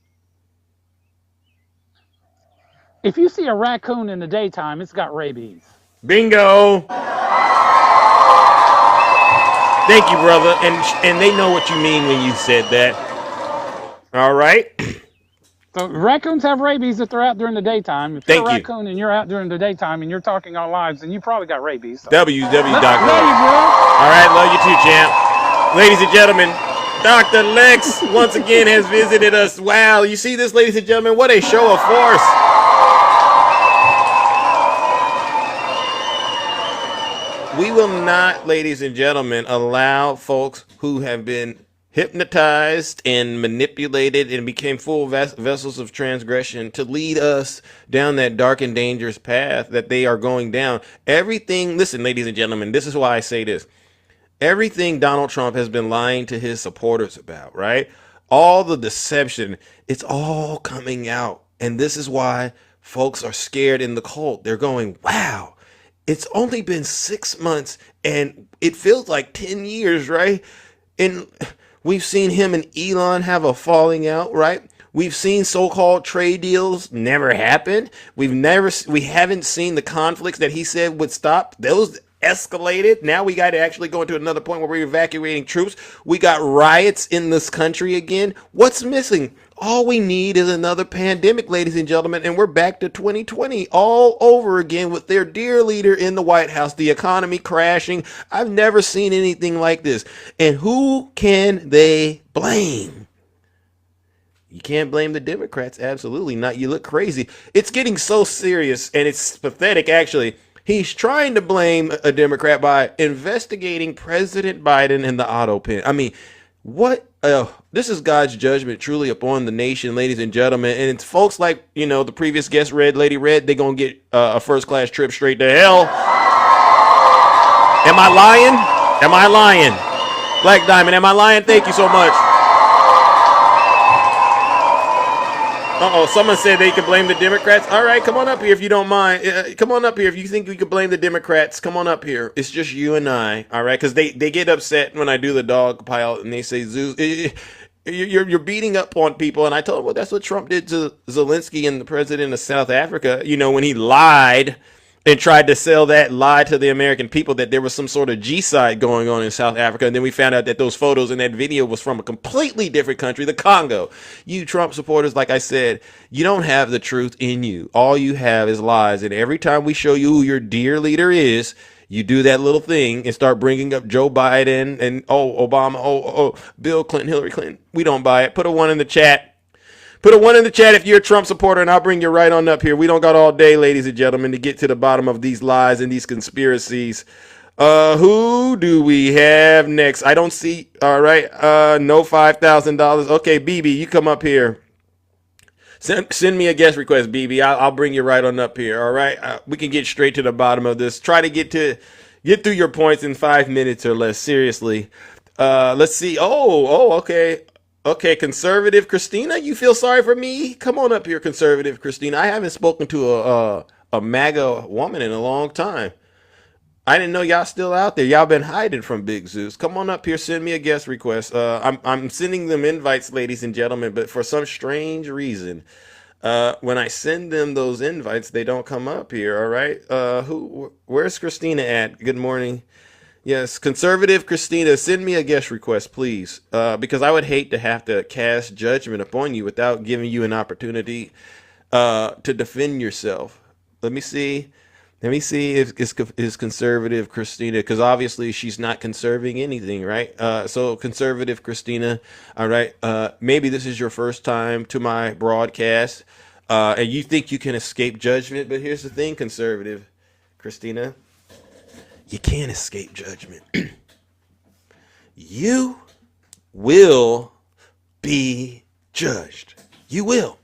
if you see a raccoon in the daytime, it's got rabies. Bingo. Thank you, brother. And they know what you mean when you said that. All right. So raccoons have rabies if they're out during the daytime. If you're a Thank you. raccoon and you're out during the daytime and you're talking on lives, then you probably got rabies. So. WW. Love you, bro. All right, love you too, champ. Ladies and gentlemen, Dr. Lex once again has visited us. Wow, you see this, ladies and gentlemen? What a show of force. We will not, ladies and gentlemen, allow folks who have been hypnotized and manipulated and became full vessels of transgression to lead us down that dark and dangerous path that they are going down. Everything, listen, ladies and gentlemen, this is why I say this. Everything Donald Trump has been lying to his supporters about, right? All the deception, it's all coming out. And this is why folks are scared in the cult. They're going, wow, it's only been 6 months and it feels like 10 years, right? And we've seen him and Elon have a falling out, right? We've seen so-called trade deals never happen. We haven't seen the conflicts that he said would stop. Those escalated. Now we got to actually go into another point where we're evacuating troops. We got riots in this country again. What's missing? All we need is another pandemic, ladies and gentlemen, and we're back to 2020 all over again with their dear leader in the White House, the economy crashing. I've never seen anything like this. And who can they blame? You can't blame the Democrats. Absolutely not. You look crazy. It's getting so serious, and it's pathetic, actually. He's trying to blame a Democrat by investigating President Biden and the auto pen. I mean, what? This is God's judgment truly upon the nation, ladies and gentlemen. And it's folks like, you know, the previous guest, Lady Red, they're going to get a first-class trip straight to hell. Am I lying? Am I lying? Black Diamond, am I lying? Thank you so much. Someone said they could blame the Democrats. All right, come on up here if you don't mind. Come on up here if you think we could blame the Democrats. Come on up here. It's just you and I, all right? Because they get upset when I do the dog pile and they say, Zeus, you're beating up on people. And I told them, well, that's what Trump did to Zelensky and the president of South Africa, you know, when he lied and tried to sell that lie to the American people that there was some sort of G-side going on in South Africa. And then we found out that those photos and that video was from a completely different country, the Congo. You Trump supporters, like I said, you don't have the truth in you. All you have is lies. And every time we show you who your dear leader is, you do that little thing and start bringing up Joe Biden and, Obama, Bill Clinton, Hillary Clinton. We don't buy it. Put a 1 in the chat. Put a 1 in the chat if you're a Trump supporter, and I'll bring you right on up here. We don't got all day, ladies and gentlemen, to get to the bottom of these lies and these conspiracies. Who do we have next? I don't see. All right. No $5,000. Okay, BB, you come up here. Send me a guest request, BB. I'll bring you right on up here. All right. We can get straight to the bottom of this. Try to get through your points in 5 minutes or less. Seriously. Let's see. Okay. Okay, conservative Christina, you feel sorry for me? Come on up here, conservative Christina. I haven't spoken to a MAGA woman in a long time. I didn't know y'all still out there. Y'all been hiding from Big Zeus. Come on up here, send me a guest request. I'm sending them invites, ladies and gentlemen, but for some strange reason, when I send them those invites, they don't come up here. All right. Where's Christina at? Good morning. Yes, conservative Christina, send me a guest request, please, because I would hate to have to cast judgment upon you without giving you an opportunity to defend yourself. Let me see if it's conservative Christina, because obviously she's not conserving anything, right? So conservative Christina, all right. Maybe this is your first time to my broadcast, and you think you can escape judgment, but here's the thing, conservative Christina. You can't escape judgment. You will be judged. You will.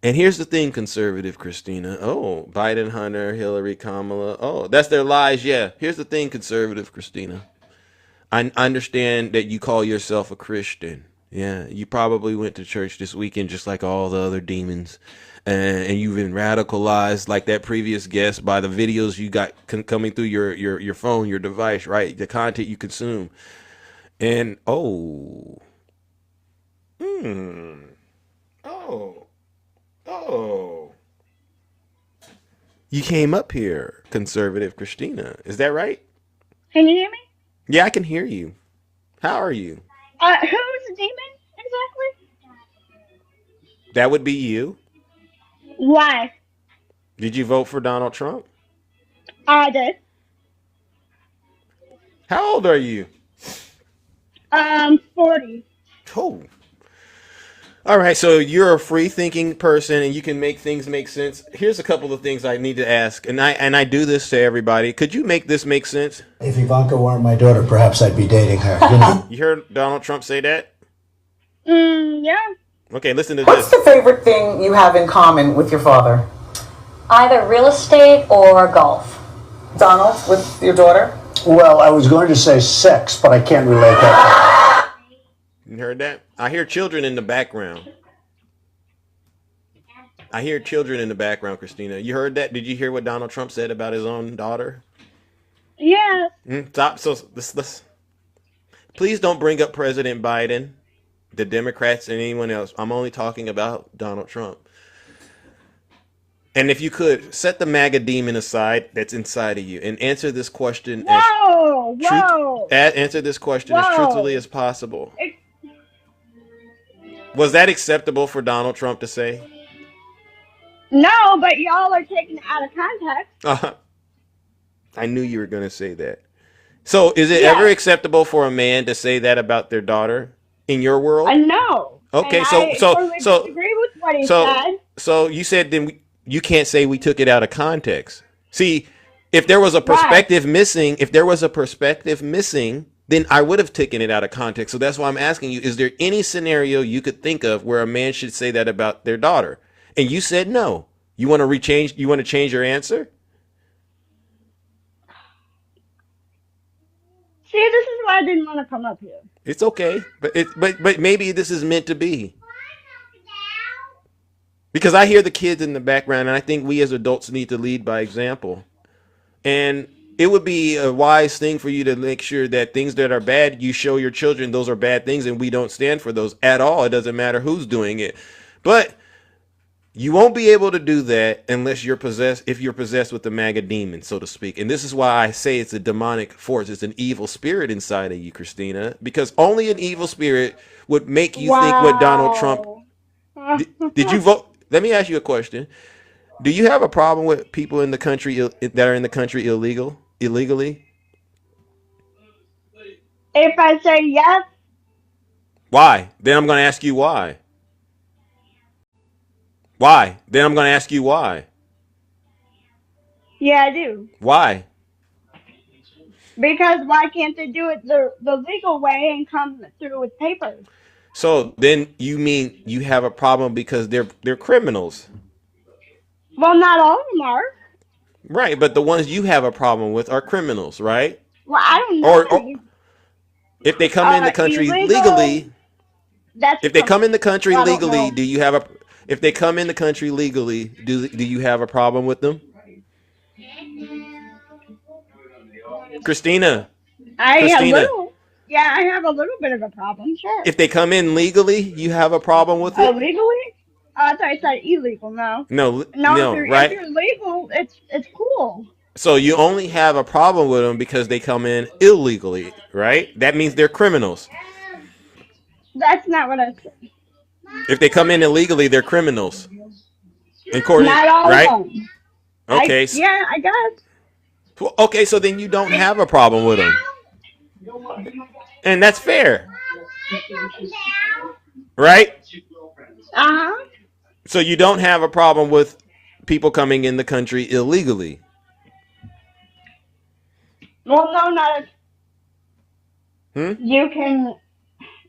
And here's the thing, conservative Christina. Oh, Biden, Hunter, Hillary, Kamala. Oh, that's their lies. Yeah. Here's the thing, conservative Christina. I understand that you call yourself a Christian. Yeah. You probably went to church this weekend just like all the other demons. And you've been radicalized like that previous guest by the videos you got coming through your phone, your device, right? The content you consume. And You came up here, conservative Christina. Is that right? Can you hear me? Yeah, I can hear you. How are you? Who's the demon exactly? That would be you. Why? Did you vote for Donald Trump? I did. How old are you? 40. Oh. All right, so you're a free-thinking person and you can make things make sense. Here's a couple of things I need to ask, and I do this to everybody. Could you make this make sense? If Ivanka weren't my daughter, perhaps I'd be dating her. You know? You heard Donald Trump say that? Yeah. Okay, listen to What's this. the favorite thing you have in common with your father? Either real estate or golf. Donald, with your daughter? Well, I was going to say sex, but I can't relate that. You heard that? I hear children in the background. I hear children in the background, Christina. You heard that? Did you hear what Donald Trump said about his own daughter? Yeah. Stop. So let's please don't bring up President Biden, the Democrats, and anyone else. I'm only talking about Donald Trump. And if you could set the MAGA demon aside that's inside of you and answer this question answer this question as truthfully as possible. Was that acceptable for Donald Trump to say? No, but y'all are taking it out of context. I knew you were going to say that. So is it ever acceptable for a man to say that about their daughter in your world? No. Okay, And so I totally disagree with what he said. So you said then you can't say we took it out of context. See, if there was a perspective missing, then I would have taken it out of context. So that's why I'm asking you, is there any scenario you could think of where a man should say that about their daughter? And you said no. You want to change your answer? See, this is why I didn't want to come up here. It's okay, but maybe this is meant to be. Because I hear the kids in the background, and I think we as adults need to lead by example. And it would be a wise thing for you to make sure that things that are bad, you show your children those are bad things, and we don't stand for those at all. It doesn't matter who's doing it. But you won't be able to do that unless if you're possessed with the MAGA demon, so to speak. And this is why I say it's a demonic force. It's an evil spirit inside of you, Christina, because only an evil spirit would make you think what Donald Trump. Did you vote? Let me ask you a question. Do you have a problem with people in the country that are in the country illegally? If I say yes. Why? Then I'm going to ask you why. Why? Then I'm going to ask you why. Yeah, I do. Why? Because why can't they do it the legal way and come through with papers? So then you mean you have a problem because they're criminals? Well, not all of them are. Right, but the ones you have a problem with are criminals, right? Well, I don't know. Or if they come in the country legally, if they come in the country legally, do you have a? If they come in the country legally, do you have a problem with them? Christina. I have a little bit of a problem, sure. If they come in legally, you have a problem with it? Legally? I thought you said illegal. No. No, If right? you're legal, it's cool. So you only have a problem with them because they come in illegally, right? That means they're criminals. That's not what I said. If they come in illegally, they're criminals. Not all right? of them. Okay. I guess. Okay, so then you don't have a problem with them. And that's fair. Right? Uh-huh. So you don't have a problem with people coming in the country illegally? Well, no, not if you can,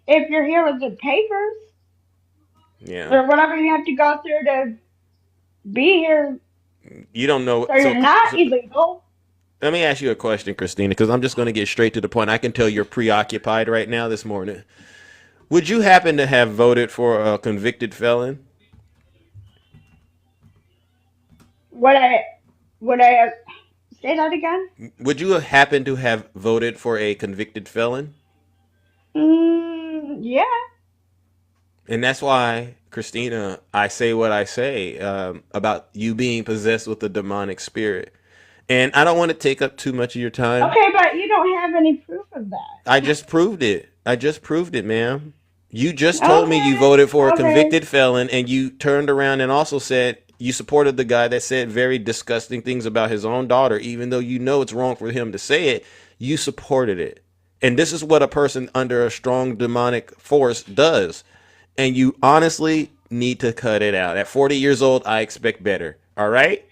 if you're here with the papers, or whatever you have to go through to be here. You don't know. So you're not illegal. Let me ask you a question, Christina, because I'm just going to get straight to the point. I can tell you're preoccupied right now this morning. Would you happen to have voted for a convicted felon? Would I say that again? Would you happen to have voted for a convicted felon? Yeah. And that's why, Christina, I say what I say about you being possessed with a demonic spirit. And I don't want to take up too much of your time. Okay, but you don't have any proof of that. I just proved it. I just proved it, ma'am. You just told me you voted for a convicted felon, and you turned around and also said you supported the guy that said very disgusting things about his own daughter, even though you know it's wrong for him to say it. You supported it. And this is what a person under a strong demonic force does. And you honestly need to cut it out. At 40 years old, I expect better. All right?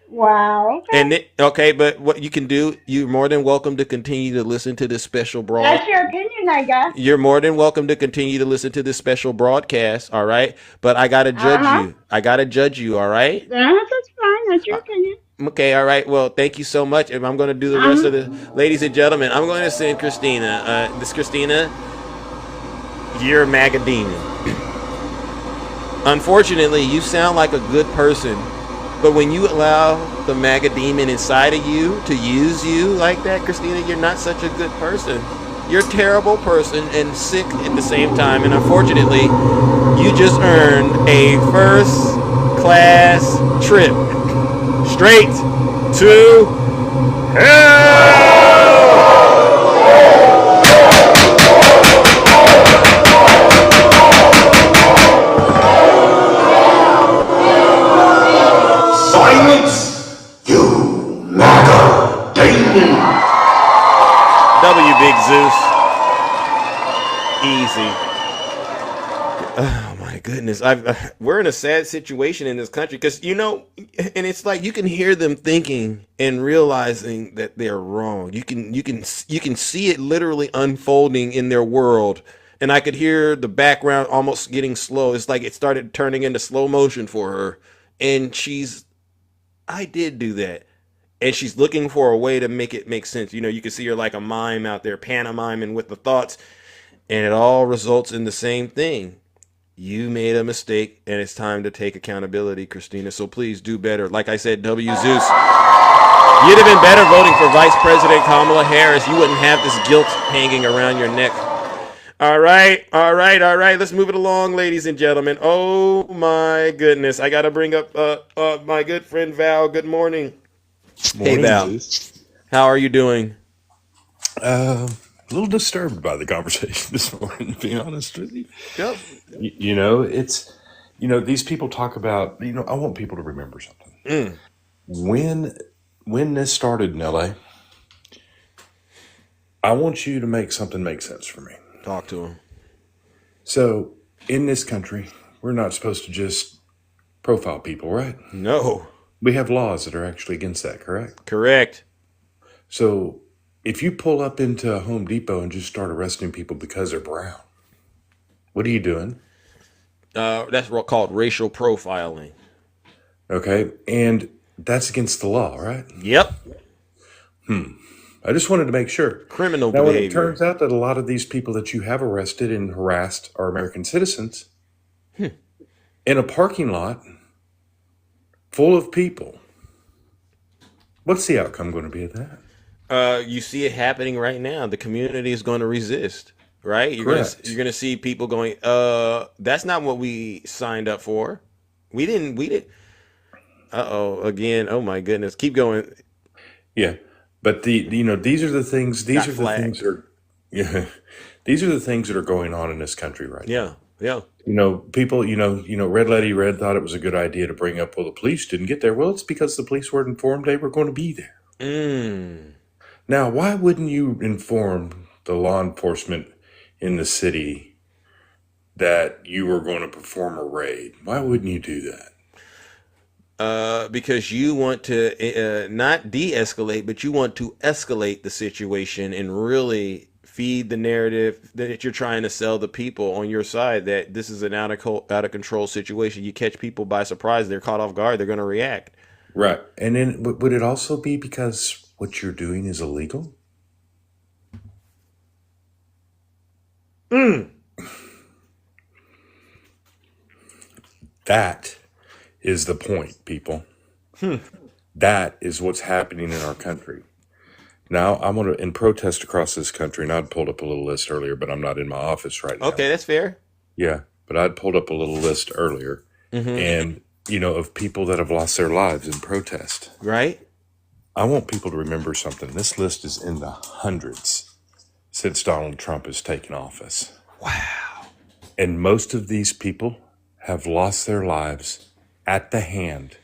Wow. Okay. And but what you can do, you're more than welcome to continue to listen to this special broadcast. That's your opinion, I guess. You're more than welcome to continue to listen to this special broadcast, all right? But I gotta judge you. I gotta judge you, all right? That's fine. That's your opinion. Okay, all right. Well, thank you so much. And I'm going to do the rest of the, ladies and gentlemen, I'm going to send Christina. This Christina, you're a MAGA demon. Unfortunately, you sound like a good person, but when you allow the MAGA demon inside of you to use you like that, Christina, you're not such a good person. You're a terrible person and sick at the same time. And unfortunately, you just earned a first-class trip straight to hell! Silence, you MAGA demon! W, Big Zeus. Easy. Oh my goodness. We're in a sad situation in this country because, and it's like you can hear them thinking and realizing that they're wrong. You can see it literally unfolding in their world. And I could hear the background almost getting slow. It's like it started turning into slow motion for her. And I did do that. And she's looking for a way to make it make sense. You can see her like a mime out there pantomiming with the thoughts. And it all results in the same thing. You made a mistake, and it's time to take accountability, Christina. So please do better. Like I said, W. Zeus, you'd have been better voting for Vice President Kamala Harris. You wouldn't have this guilt hanging around your neck. All right. Let's move it along, ladies and gentlemen. Oh, my goodness. I got to bring up my good friend Val. Good morning. Hey, Val. Zeus. How are you doing? A little disturbed by the conversation this morning, to be honest with you. Yep. These people talk about, I want people to remember something. When this started in LA, I want you to make something make sense for me. Talk to him. So, in this country, we're not supposed to just profile people, right? No. We have laws that are actually against that, correct? Correct. So, if you pull up into a Home Depot and just start arresting people because they're brown, what are you doing? That's called racial profiling. Okay, and that's against the law, right? Yep. I just wanted to make sure. Criminal now, behavior. When it turns out that a lot of these people that you have arrested and harassed are American citizens, in a parking lot full of people, what's the outcome going to be of that? You see it happening right now. The community is going to resist, right? You're going to see people going, that's not what we signed up for. We didn't. Again. Oh my goodness. Keep going. Yeah. But these are the things, these are the things that are going on in this country right now. Yeah. People, Red Lady Red thought it was a good idea to bring up, well, the police didn't get there. Well, it's because the police weren't informed they were going to be there. Now, why wouldn't you inform the law enforcement in the city that you were going to perform a raid? Why wouldn't you do that? Because you want to not de-escalate, but you want to escalate the situation and really feed the narrative that you're trying to sell the people on your side that this is an out of control situation. You catch people by surprise, they're caught off guard, they're going to react. Right. And then would it also be because what you're doing is illegal? That is the point, people. That is what's happening in our country. Now, I'm going to, in protest across this country, and I'd pulled up a little list earlier, but I'm not in my office right now. Okay, that's fair. Yeah. but I'd pulled up a little list earlier, and of people that have lost their lives in protest. Right. I want people to remember something. This list is in the hundreds since Donald Trump has taken office. Wow. And most of these people have lost their lives at the hand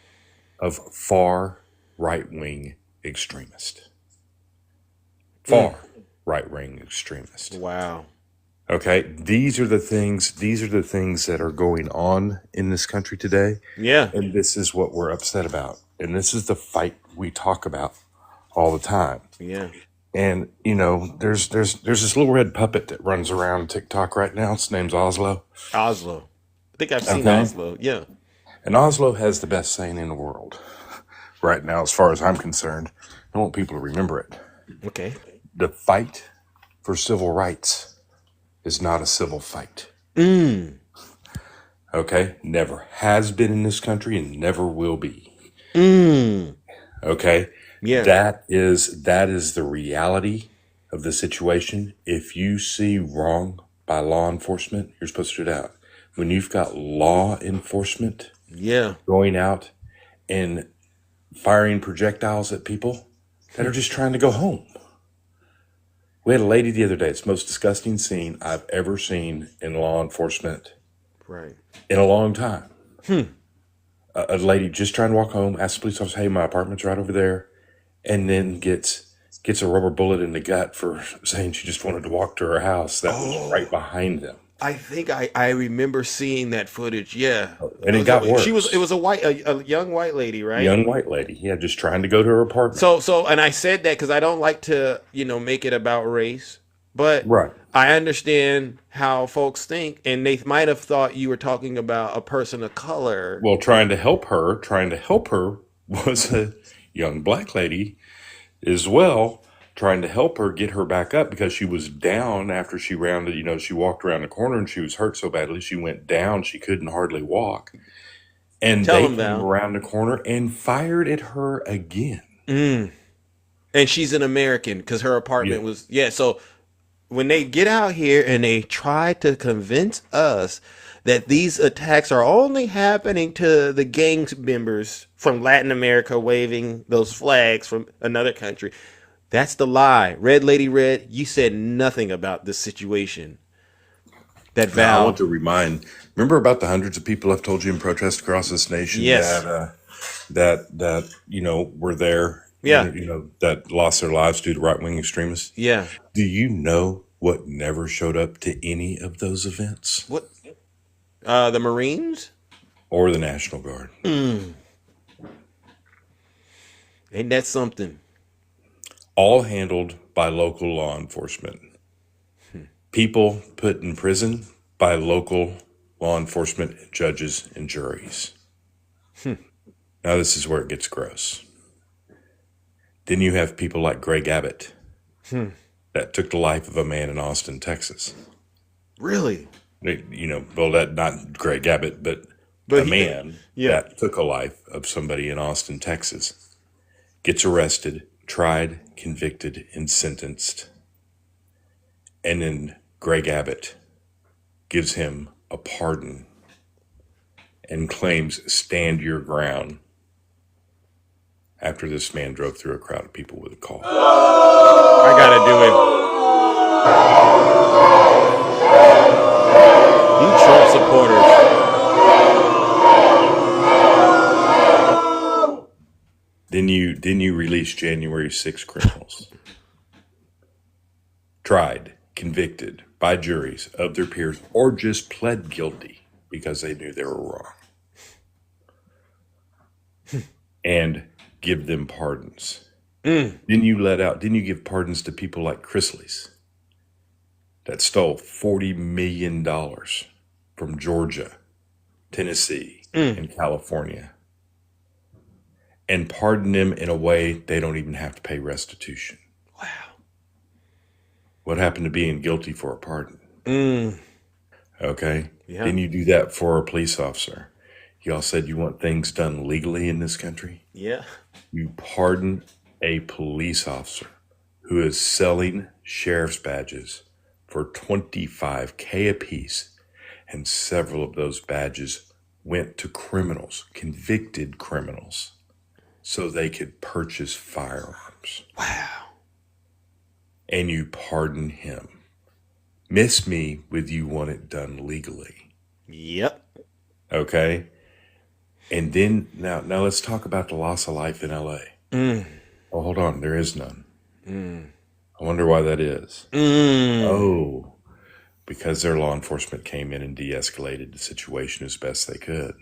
of far right-wing extremists. Far right-wing extremists. Wow. Okay, these are the things that are going on in this country today. Yeah. And this is what we're upset about. And this is the fight we talk about all the time. Yeah. And there's this little red puppet that runs around TikTok right now. Its name's Oslo. Oslo. I think I've seen Okay. Oslo. Yeah. And Oslo has the best saying in the world right now, as far as I'm concerned. I want people to remember it. Okay. The fight for civil rights is not a civil fight. Okay? Never has been in this country and never will be. Okay? Yeah. That is the reality of the situation. If you see wrong by law enforcement, you're supposed to shoot out. When you've got law enforcement going out and firing projectiles at people that are just trying to go home. We had a lady the other day. It's the most disgusting scene I've ever seen in law enforcement Right. in a long time. A lady just trying to walk home, asks the police officer, hey, my apartment's right over there, and then gets a rubber bullet in the gut for saying she just wanted to walk to her house that was right behind them. I think I remember seeing that footage. Yeah. And it got worse. It was a young white lady, right? Young white lady. Yeah, just trying to go to her apartment. So and I said that because I don't like to, make it about race. But Right. I understand how folks think, and they might have thought you were talking about a person of color. Well, trying to help her was a young black lady as well, trying to help her get her back up because she was down after she rounded, she walked around the corner and she was hurt so badly she went down, she couldn't hardly walk. And they came around the corner and fired at her again. And she's an American because her apartment was, so when they get out here and they try to convince us that these attacks are only happening to the gang members from Latin America waving those flags from another country, that's the lie. Red Lady Red, you said nothing about this situation. That Val. I want to remember about the hundreds of people I've told you in protest across this nation that were there. Yeah. That lost their lives due to right-wing extremists. Yeah. Do you know what never showed up to any of those events? What? The Marines? Or the National Guard. Ain't that something? All handled by local law enforcement. People put in prison by local law enforcement judges and juries. Now this is where it gets gross. Then you have people like Greg Abbott that took the life of a man in Austin, Texas. Really? That not Greg Abbott, but a man that took a life of somebody in Austin, Texas, gets arrested, tried, convicted, and sentenced. And then Greg Abbott gives him a pardon and claims stand your ground after this man drove through a crowd of people with a car. I gotta do it. You Trump supporters. Then you release January 6 criminals. Tried, convicted by juries of their peers, or just pled guilty because they knew they were wrong. And give them pardons. Then you give pardons to people like Chrisley's that stole $40 million from Georgia, Tennessee, and California. And pardon them in a way they don't even have to pay restitution. Wow. What happened to being guilty for a pardon? Okay? Yeah. Then you do that for a police officer. Y'all said you want things done legally in this country? Yeah. You pardon a police officer who is selling sheriff's badges for $25K a piece And several of those badges went to criminals, convicted criminals, so they could purchase firearms. Wow. And you pardon him. Miss me with you want it done legally. Yep. Okay? And then, now let's talk about the loss of life in LA. Oh, hold on. There is none. I wonder why that is. Oh, because their law enforcement came in and de-escalated the situation as best they could.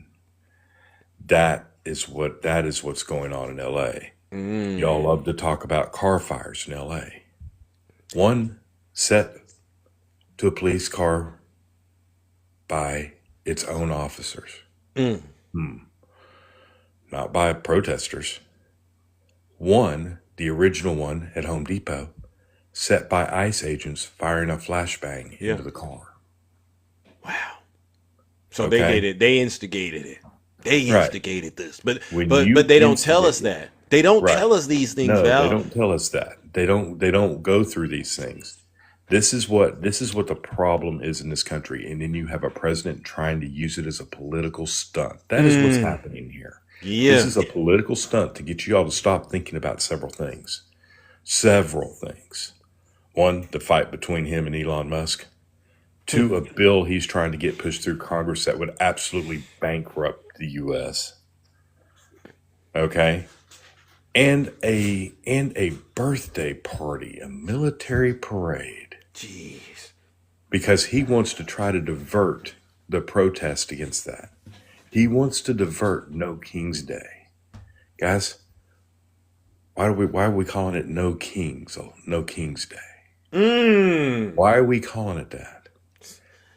That is what's going on in LA. Y'all love to talk about car fires in LA. One set to a police car by its own officers. Not by protesters. One, the original one at Home Depot, set by ICE agents firing a flashbang into the car. Wow. So they did it. They instigated it. They instigated this. But they don't tell us that. They don't tell us these things, No, Val. they don't tell us that. They don't go through these things. This is what the problem is in this country. And then you have a president trying to use it as a political stunt. That is what's happening here. Yeah. This is a political stunt to get you all to stop thinking about several things. Several things. One, the fight between him and Elon Musk. Two, a bill he's trying to get pushed through Congress that would absolutely bankrupt the U.S. Okay? And a birthday party, a military parade. Jeez. Because he wants to try to divert the protest against that. He wants to divert No King's Day. Guys, why are we calling it No Kings, No King's Day? Why are we calling it that?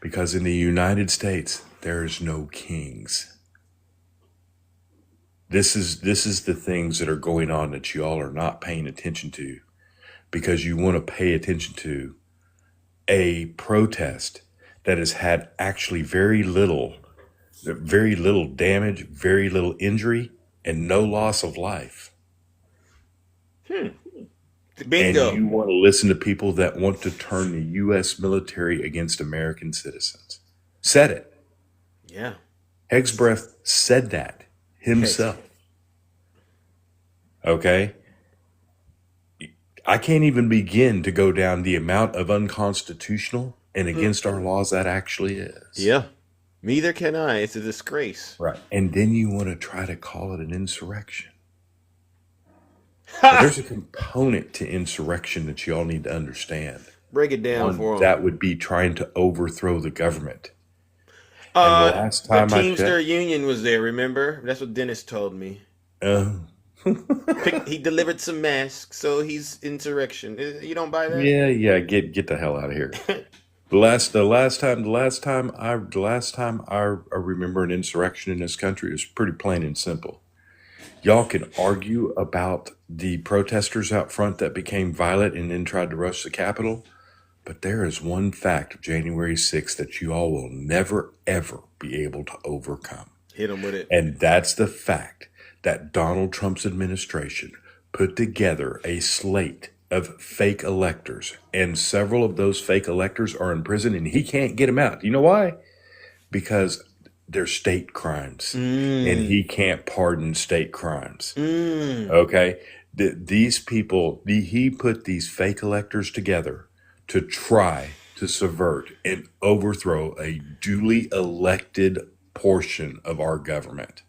Because in the United States, there is no kings. This is the things that are going on that you all are not paying attention to, because you want to pay attention to a protest that has had actually very little damage, very little injury, and no loss of life. Bingo. And you want to listen to people that want to turn the U.S. military against American citizens. Said it. Yeah. Hegsbreth said that himself. Okay? I can't even begin to go down the amount of unconstitutional and against our laws that actually is. Yeah. Neither can I. It's a disgrace. Right. And then you want to try to call it an insurrection. But there's a component to insurrection that you all need to understand. Break it down for them. That would be trying to overthrow the government. And the last time the Teamster Union was there, remember? That's what Dennis told me. He delivered some masks, so he's insurrection. You don't buy that? Yeah. Get the hell out of here. The last time I remember an insurrection in this country, it was pretty plain and simple. Y'all can argue about the protesters out front that became violent and then tried to rush the Capitol, but there is one fact of January 6th that you all will never, ever be able to overcome. Hit him with it. And that's the fact that Donald Trump's administration put together a slate of fake electors, and several of those fake electors are in prison, and he can't get them out. You know why? Because they're state crimes, and he can't pardon state crimes. Okay? These people, he put these fake electors together to try to subvert and overthrow a duly elected portion of our government.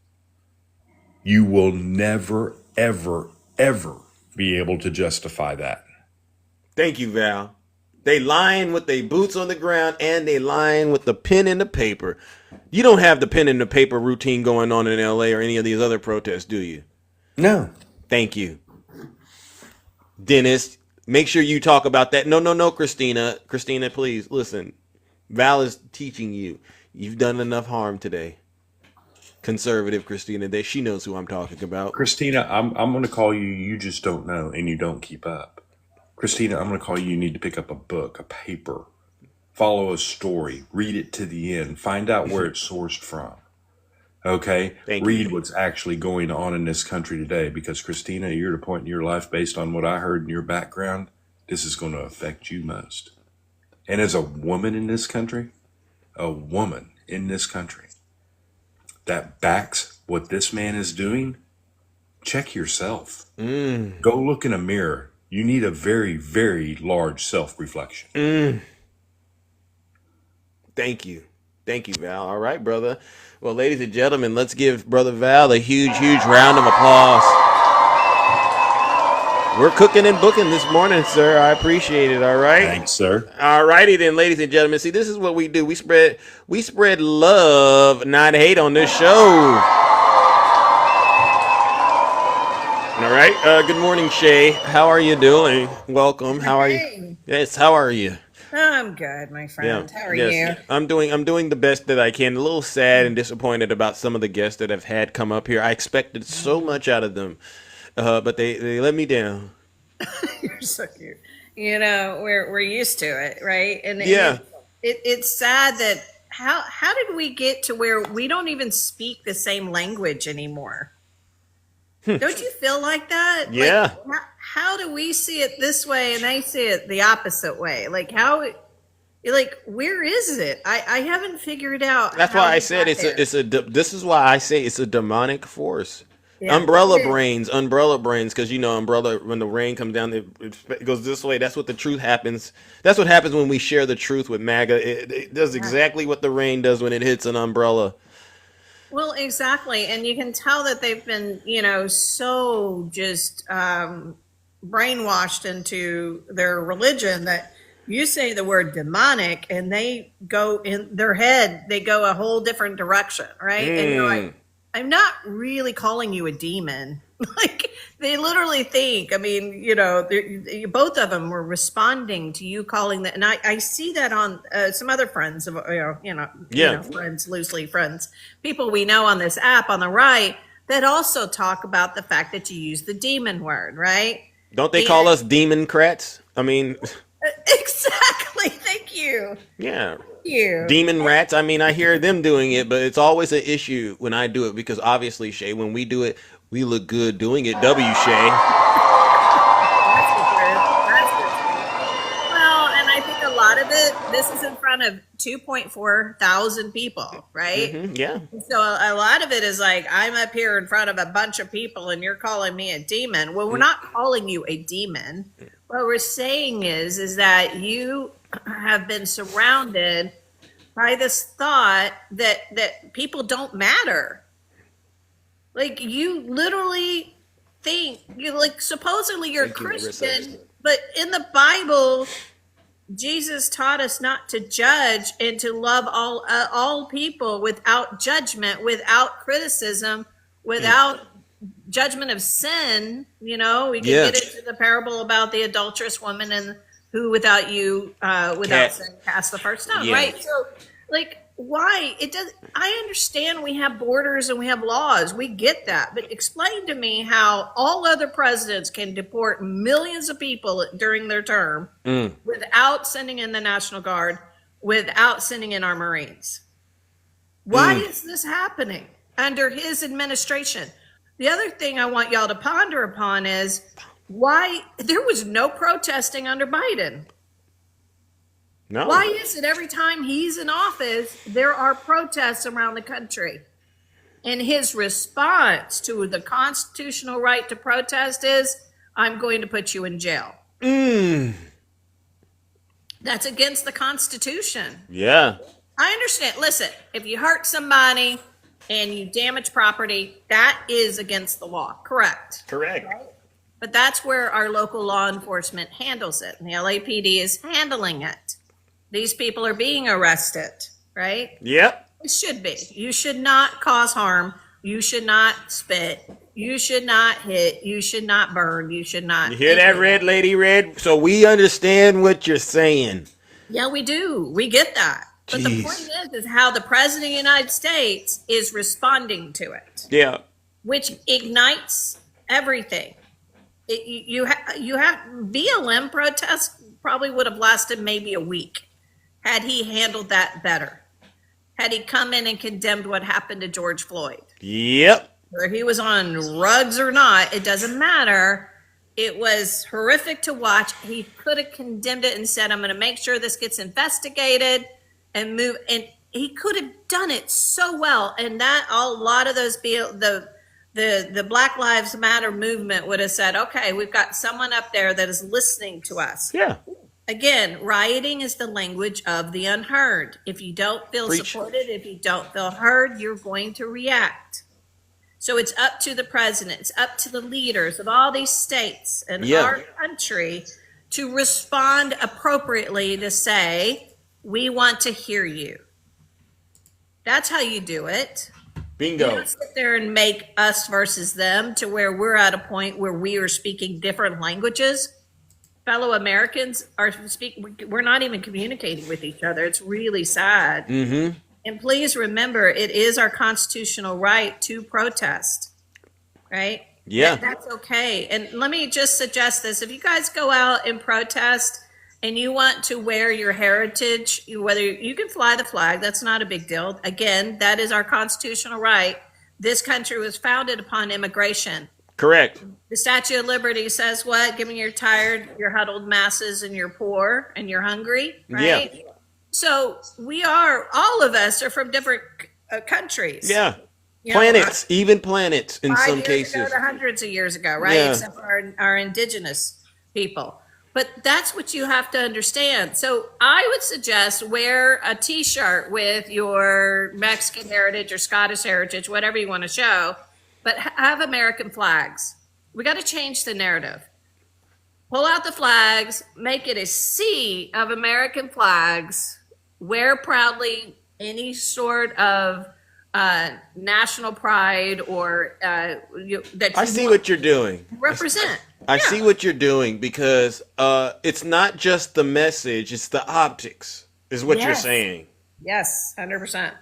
You will never, ever, ever be able to justify that. Thank you, Val. They lying with their boots on the ground, and they lying with the pen and the paper. You don't have the pen and the paper routine going on in LA or any of these other protests, do you? No. Thank you. Dennis, make sure you talk about that. No, Christina. Christina, please, listen. Val is teaching you. You've done enough harm today. Conservative Christina, she knows who I'm talking about. Christina, I'm going to call you just don't know, and you don't keep up. Christina, I'm going to call you need to pick up a book, a paper, follow a story, read it to the end, find out where it's sourced from. Okay? Read what's actually going on in this country today, because Christina, you're at a point in your life, based on what I heard in your background, this is going to affect you most. And as a woman in this country, a woman in this country that backs what this man is doing, check yourself. Go look in a mirror. You need a very, very large self-reflection. Thank you. Thank you, Val. All right, brother. Well, ladies and gentlemen, let's give Brother Val a huge, huge round of applause. We're cooking and booking this morning, sir. I appreciate it. All right. Thanks, sir. All righty then, ladies and gentlemen. See, this is what we do. We spread love, not hate on this show. All right. Good morning, Shay. How are you doing? Welcome. How are you? Yes. How are you? I'm good, my friend. How are you? I'm doing the best that I can. A little sad and disappointed about some of the guests that I've had come up here. I expected so much out of them, but they let me down. You're so cute. You know, we're used to it, right? And yeah, it's sad that how did we get to where we don't even speak the same language anymore? Don't you feel like that? Yeah. Like, how do we see it this way and they see it the opposite way? Like where is it? I haven't figured out. That's why I said this is why I say it's a demonic force. Yeah. Umbrella brains, because umbrella, when the rain comes down, it goes this way. That's what the truth happens. That's what happens when we share the truth with MAGA. It does exactly what the rain does when it hits an umbrella. Well, exactly. And you can tell that they've been, so just brainwashed into their religion that you say the word demonic and they go in their head, they go a whole different direction, right? And you're like, I'm not really calling you a demon. Like they literally think, both of them were responding to you calling that. And I see that on some other friends of, friends, loosely friends, people we know on this app on the right that also talk about the fact that you use the demon word, right? Don't they call us demon-crats? Exactly. Thank you. Yeah. Thank you. Demon rats. I hear them doing it, but it's always an issue when I do it because obviously, Shay, when we do it, we look good doing it. W, Shay. That's for sure. Well, and I think a lot of it, this is in front of 2.4 thousand people, right? Mm-hmm, yeah. So a lot of it is like, I'm up here in front of a bunch of people and you're calling me a demon. Well, we're not calling you a demon. What we're saying is that you have been surrounded by this thought that people don't matter. Like you literally think supposedly you're Christian, but in the Bible, Jesus taught us not to judge and to love all people without judgment, without criticism, without judgment of sin. We can get into the parable about the adulterous woman and who without sin cast the first stone, right? So why it does? I understand we have borders and we have laws. We get that, but explain to me how all other presidents can deport millions of people during their term without sending in the National Guard, without sending in our Marines. Why is this happening under his administration? The other thing I want y'all to ponder upon is why there was no protesting under Biden. No. Why is it every time he's in office, there are protests around the country? And his response to the constitutional right to protest is, I'm going to put you in jail. That's against the Constitution. Yeah. I understand. Listen, if you hurt somebody and you damage property, that is against the law. Correct. Correct. Right? But that's where our local law enforcement handles it. And the LAPD is handling it. These people are being arrested, right? Yep. It should be. You should not cause harm. You should not spit. You should not hit. You should not burn. You should not. You hear that, Red Lady Red? So we understand what you're saying. Yeah, we do. We get that. But the point is how the president of the United States is responding to it. Yeah. Which ignites everything. You have BLM protests probably would have lasted maybe a week had he handled that better. Had he come in and condemned what happened to George Floyd. Yep. Whether he was on rugs or not, it doesn't matter. It was horrific to watch. He could have condemned it and said, I'm going to make sure this gets investigated and move. And he could have done it so well, and that a lot of those the Black Lives Matter movement would have said, okay, we've got someone up there that is listening to us. Yeah. Again, rioting is the language of the unheard. If you don't feel supported, if you don't feel heard, you're going to react. So it's up to the president, it's up to the leaders of all these states and our country to respond appropriately, to say, we want to hear you. That's how you do it. Bingo. You don't sit there and make us versus them to where we're at a point where we are speaking different languages. Fellow Americans are we're not even communicating with each other. It's really sad. Mm-hmm. And please remember, it is our constitutional right to protest, right? Yeah. That's okay. And let me just suggest this. If you guys go out and protest and you want to wear your heritage, whether you can fly the flag, that's not a big deal. Again, that is our constitutional right. This country was founded upon immigration. Correct. The Statue of Liberty says what? Given you're tired, you're huddled masses, and you're poor, and you're hungry, right? Yeah. So all of us are from different countries. Yeah. Planets, even planets in some cases. Ago to hundreds of years ago, right? Yeah. Except for our indigenous people. But that's what you have to understand. So I would suggest wear a T-shirt with your Mexican heritage or Scottish heritage, whatever you want to show, but have American flags. We got to change the narrative. Pull out the flags, make it a sea of American flags, wear proudly any sort of national pride or that you I see what you're doing. Represent. I see what you're doing, because it's not just the message, it's the optics, is what you're saying. Yes, 100%.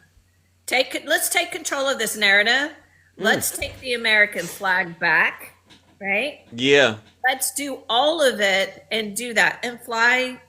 Let's take control of this narrative. Let's take the American flag back, right? Yeah. Let's do all of it and do that and fly,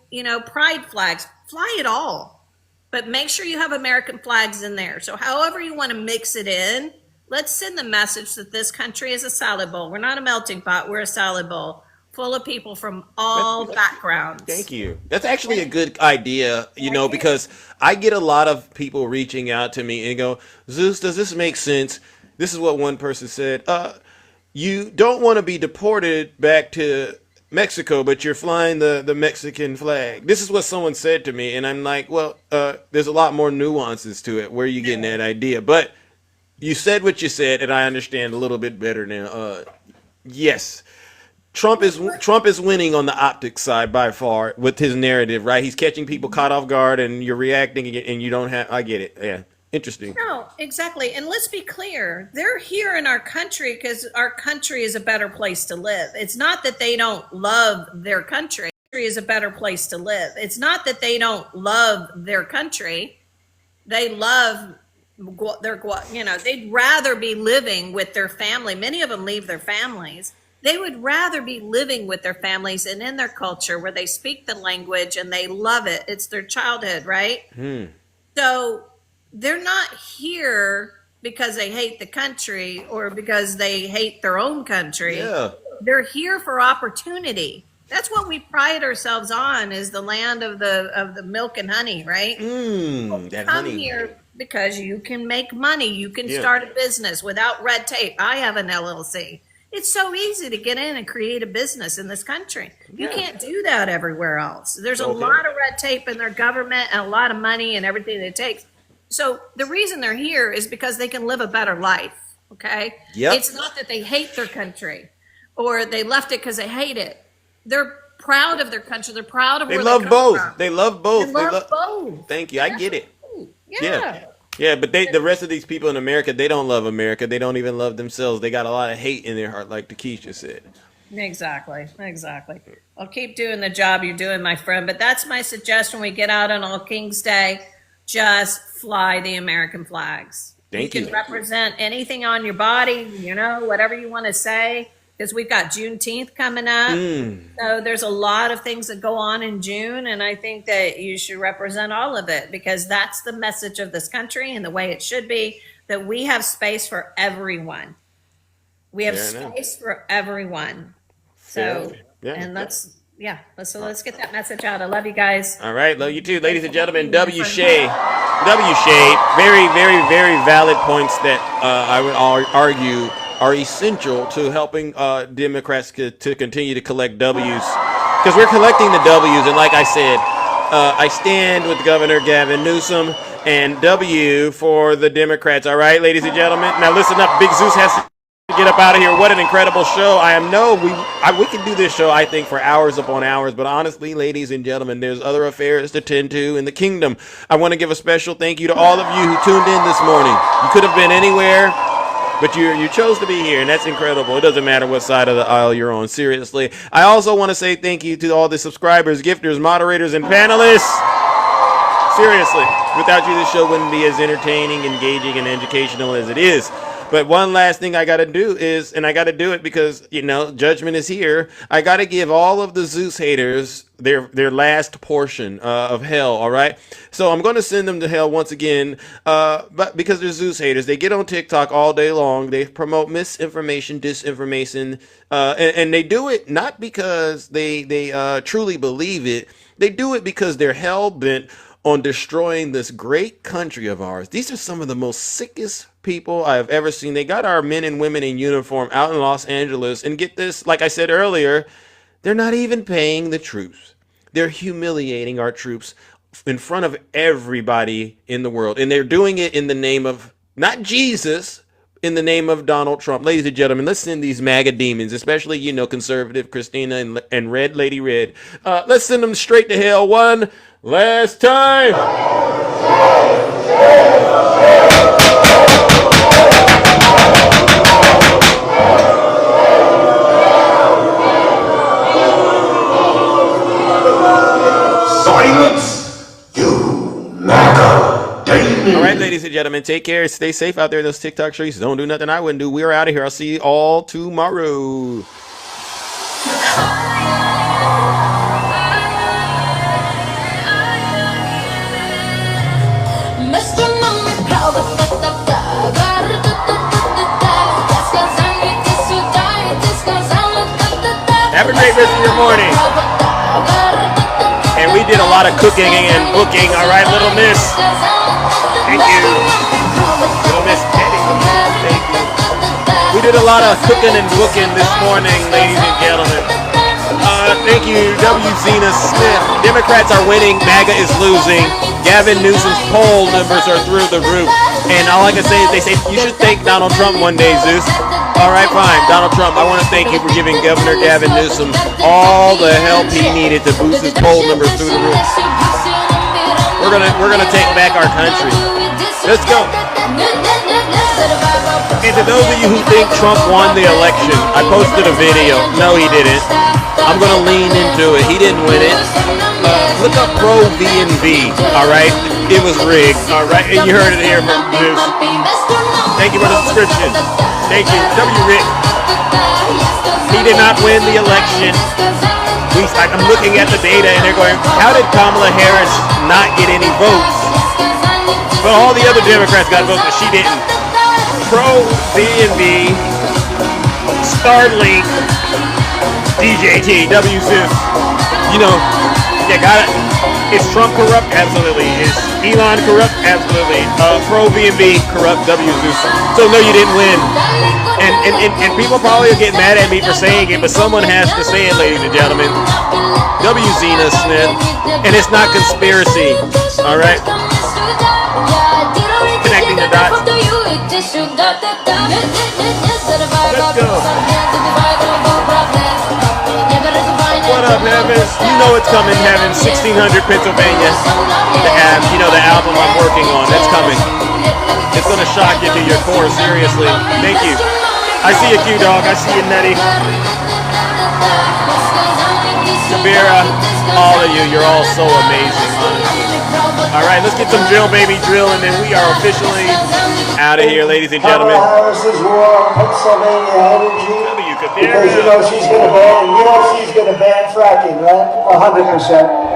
pride flags, fly it all. But make sure you have American flags in there. So however you want to mix it in, let's send the message that this country is a salad bowl. We're not a melting pot. We're a salad bowl full of people from all backgrounds. Thank you. That's actually a good idea, because I get a lot of people reaching out to me and go, Zeus, does this make sense? This is what one person said. You don't want to be deported back to Mexico, but you're flying the Mexican flag. This is what someone said to me. And I'm like, well, there's a lot more nuances to it. Where are you getting that idea? But you said what you said, and I understand a little bit better now. Yes, Trump is winning on the optics side by far with his narrative, right? He's catching people caught off guard, and you're reacting, and you don't have. I get it. Yeah, interesting. No, exactly. And let's be clear: they're here in our country because our country is a better place to live. It's not that they don't love their country. Country is a better place to live. It's not that they don't love their country. They love. They'd rather be living with their family. Many of them leave their families. They would rather be living with their families and in their culture where they speak the language and they love it. It's their childhood, right? So they're not here because they hate the country or because they hate their own country. Yeah. They're here for opportunity. That's what we pride ourselves on, is the land of the milk and honey, right? That Come honey. here because you can make money. You can start a business without red tape. I have an LLC. It's so easy to get in and create a business in this country. You can't do that everywhere else. There's a lot of red tape in their government and a lot of money and everything it takes. So the reason they're here is because they can live a better life, okay? Yep. It's not that they hate their country or they left it because they hate it. They're proud of their country. They're proud of where they come both. from. They love both. They love both. Thank you. I get it. Yeah. Yeah, but the rest of these people in America, they don't love America. They don't even love themselves. They got a lot of hate in their heart, like Takesha said. Exactly. I'll keep doing the job you're doing, my friend. But that's my suggestion. We get out on All Kings Day, just fly the American flags. Thank you. You can represent anything on your body, whatever you want to say. Because we've got Juneteenth coming up. So there's a lot of things that go on in June. And I think that you should represent all of it, because that's the message of this country and the way it should be, that we have space for everyone. We have space for everyone. So, and let's yeah, let's get that message out. I love you guys. All right, love you too, ladies and gentlemen. W. Shea, very, very, very valid points that I would argue are essential to helping Democrats to continue to collect W's, because we're collecting the W's, and like I said, I stand with Governor Gavin Newsom and W for the Democrats. All right, ladies and gentlemen. Now listen up. Big Zeus has to get up out of here. What an incredible show. We can do this show, I think, for hours upon hours, but honestly, ladies and gentlemen, there's other affairs to tend to in the kingdom. I want to give a special thank you to all of you who tuned in this morning. You could have been anywhere, but you chose to be here, and that's incredible. It doesn't matter what side of the aisle you're on, seriously. I also want to say thank you to all the subscribers, gifters, moderators, and panelists. Seriously, without you, this show wouldn't be as entertaining, engaging, and educational as it is. But one last thing I got to do is, and I got to do it because, judgment is here. I got to give all of the Zeus haters their last portion of hell, all right? So I'm going to send them to hell once again, but because they're Zeus haters. They get on TikTok all day long. They promote misinformation, disinformation, and they do it not because they truly believe it. They do it because they're hell-bent on destroying this great country of ours. These are some of the most sickest people I have ever seen. They got our men and women in uniform out in Los Angeles, and get this, like I said earlier, they're not even paying the troops. They're humiliating our troops in front of everybody in the world, and they're doing it in the name of not Jesus, in the name of Donald Trump. Ladies and gentlemen, let's send these MAGA demons, especially conservative Christina and Red Lady Red. Let's send them straight to hell one last time. Silence, you MAGA demon. All right, ladies and gentlemen, take care. Stay safe out there in those TikTok streets. Don't do nothing I wouldn't do. We're out of here. I'll see you all tomorrow. Have a great rest of your morning. And we did a lot of cooking and booking. All right, little miss. Thank you. Little miss Teddy. Thank you. We did a lot of cooking and booking this morning, ladies and gentlemen. Thank you, W. Zena Smith. Democrats are winning. MAGA is losing. Gavin Newsom's poll numbers are through the roof. And all I can say is they say you should thank Donald Trump one day, Zeus. All right, fine. Donald Trump, I want to thank you for giving Governor Gavin Newsom all the help he needed to boost his poll numbers through the roof. We're gonna take back our country. Let's go. And to those of you who think Trump won the election, I posted a video. No, he didn't. I'm gonna lean into it. He didn't win it. Look up Pro V&V. All right, it was rigged. All right, and you heard it here from Zeus. Thank you for the subscription. Thank you, W. Rick. He did not win the election. I'm looking at the data, and they're going, how did Kamala Harris not get any votes? But all the other Democrats got votes, but she didn't. Pro V&V, Starlink, DJT, W. Zeus. You got it. Is Trump corrupt? Absolutely. Is Elon corrupt? Absolutely. Pro V&V corrupt, W. Zeus. So no, you didn't win. And people probably will get mad at me for saying it, but someone has to say it, ladies and gentlemen. W. Zena Smith. And it's not conspiracy. All right? Connecting the dots. Let's go. What up, Heavens? You know it's coming, Heavens. 1600 Pennsylvania. The album I'm working on. That's coming. It's going to shock you to your core, seriously. Thank you. I see you, Q-Dog. I see you, Nettie. Sabira, all of you. You're all so amazing, honestly. All right, let's get some drill, baby, drill, and then we are officially out of here, ladies and gentlemen. Harris's war on Pennsylvania Energy. Because she's going to ban fracking, right? 100%.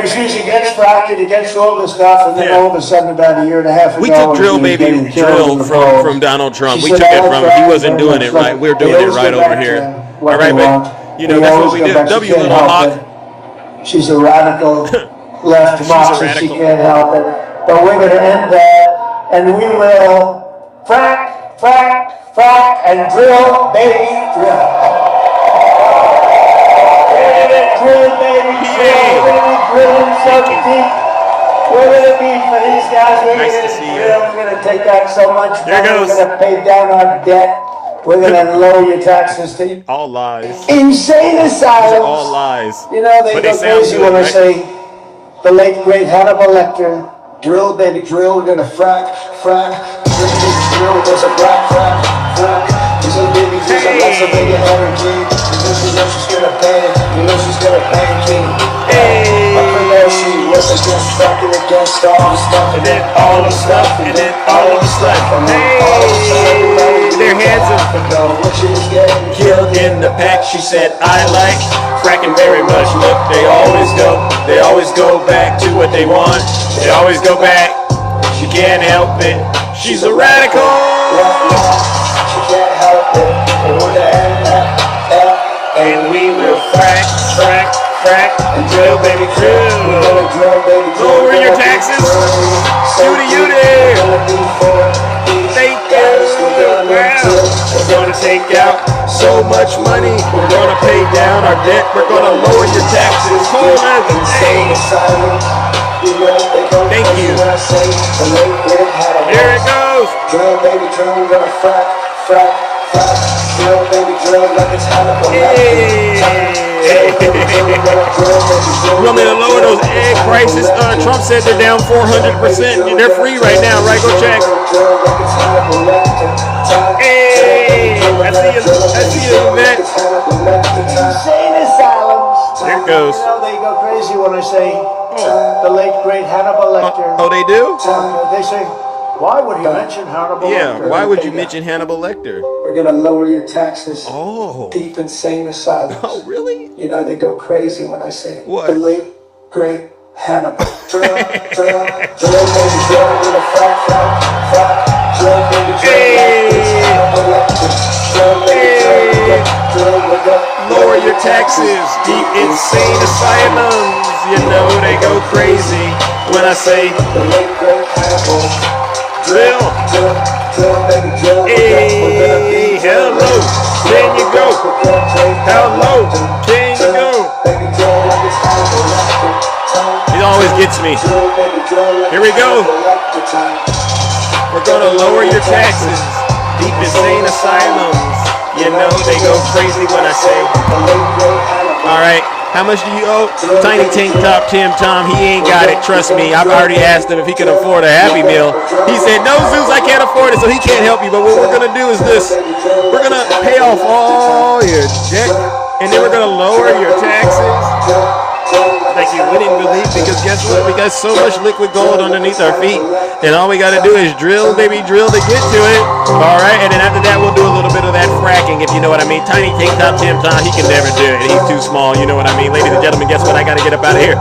She's against fracking, against all this stuff, and then all of a sudden, about a year and a half ago, we took drill, baby, drill from Donald Trump. We took it from him. He wasn't doing it right. We're doing it right over here. what All right, they but, want. you know, They that's what always we go do. back. She W can't Little help Hawk. it. She's a radical left She's a Marxist. She radical. can't help it. But we're going to end that, and we will frack, frack, frack, and drill, baby, drill. Drill, baby, drill, baby, drilling so deep. We're going to be for these guys. We're Nice going to to see you. drill. We're going to take out so much There money. goes. We're going to pay down our debt. We're going to lower your taxes to you. All lies. Insane These are asylums. all lies. You know, they But go they sound crazy good, when I right? say the late great Hannibal Lecter. Drill, baby, drill. We're gonna frack, frack. Drill, baby, drill. There's a frack, frack, frack. There's a baby, there's a Pennsylvania energy. You know she's gonna pay. You know she's gonna pay king. Up in there, she was against fracking, against all the stuff, and then all the stuff, and then all the stuff, and then all the stuff. Their hands are killed in the pack. She said, I like fracking very much. Look, they always go back to what they want. They always go back. She can't help it. She's a radical. She can't help it. They want to end that, and we will frack, frack, frack, and drill, baby, drill. we're gonna drill, baby, drill. Lower your taxes. Duty, duty. Thank you. Wow. We're gonna take out so much money. We're gonna pay down our debt. We're gonna lower your taxes. Hold on. Thank you. Here it goes. Drill, baby, drill. We're gonna frack, frack, frack. Drill, baby, drill like it's Hannibal Lecter. You want me to lower those egg prices? Trump said they're down 400%. They're free right now, right? Go check. Hey, I see you, Matt. Insane asylums. There it goes. You know, they go crazy when I say the late great Hannibal Lecter. Oh, they do? They say, why would he mention Hannibal Yeah, Lecter? why would you mention Hannibal Lecter? We're going to lower your taxes. Oh. Deep insane asylums. Oh, really? You know, they go crazy when I say What? the late great Hannibal. Drill, drill, drill, baby, drill, with a frack, frack, frack. Drill, baby, drill, like it's Hannibal Lecter. Drill, baby, drill, drill, with a Lower your taxes. Deep insane asylums. You know they go crazy when I say the late great Hannibal. drill. Drill, drill, baby, drill. Hey, hello, can you go? Hello, can you go? He always gets me. Here we go. We're gonna lower your taxes. Deep insane asylums. You know they go crazy when I say. All right. How much do you owe? Tiny Tank Top Tim Tom, he ain't got it. Trust me, I've already asked him if he can afford a Happy Meal. He said, no, Zeus, I can't afford it, so he can't help you. But what we're going to do is this. We're going to pay off all your debt, and then we're going to lower your taxes. Like you wouldn't believe, because guess what? We got so much liquid gold underneath our feet, and all we got to do is drill, baby, drill to get to it. All right, and then after that, we'll do a little bit of that fracking, if you know what I mean. Tiny Tank Top Tim Tom, he can never do it. He's too small, you know what I mean. Ladies and gentlemen, guess what? I got to get up out of here.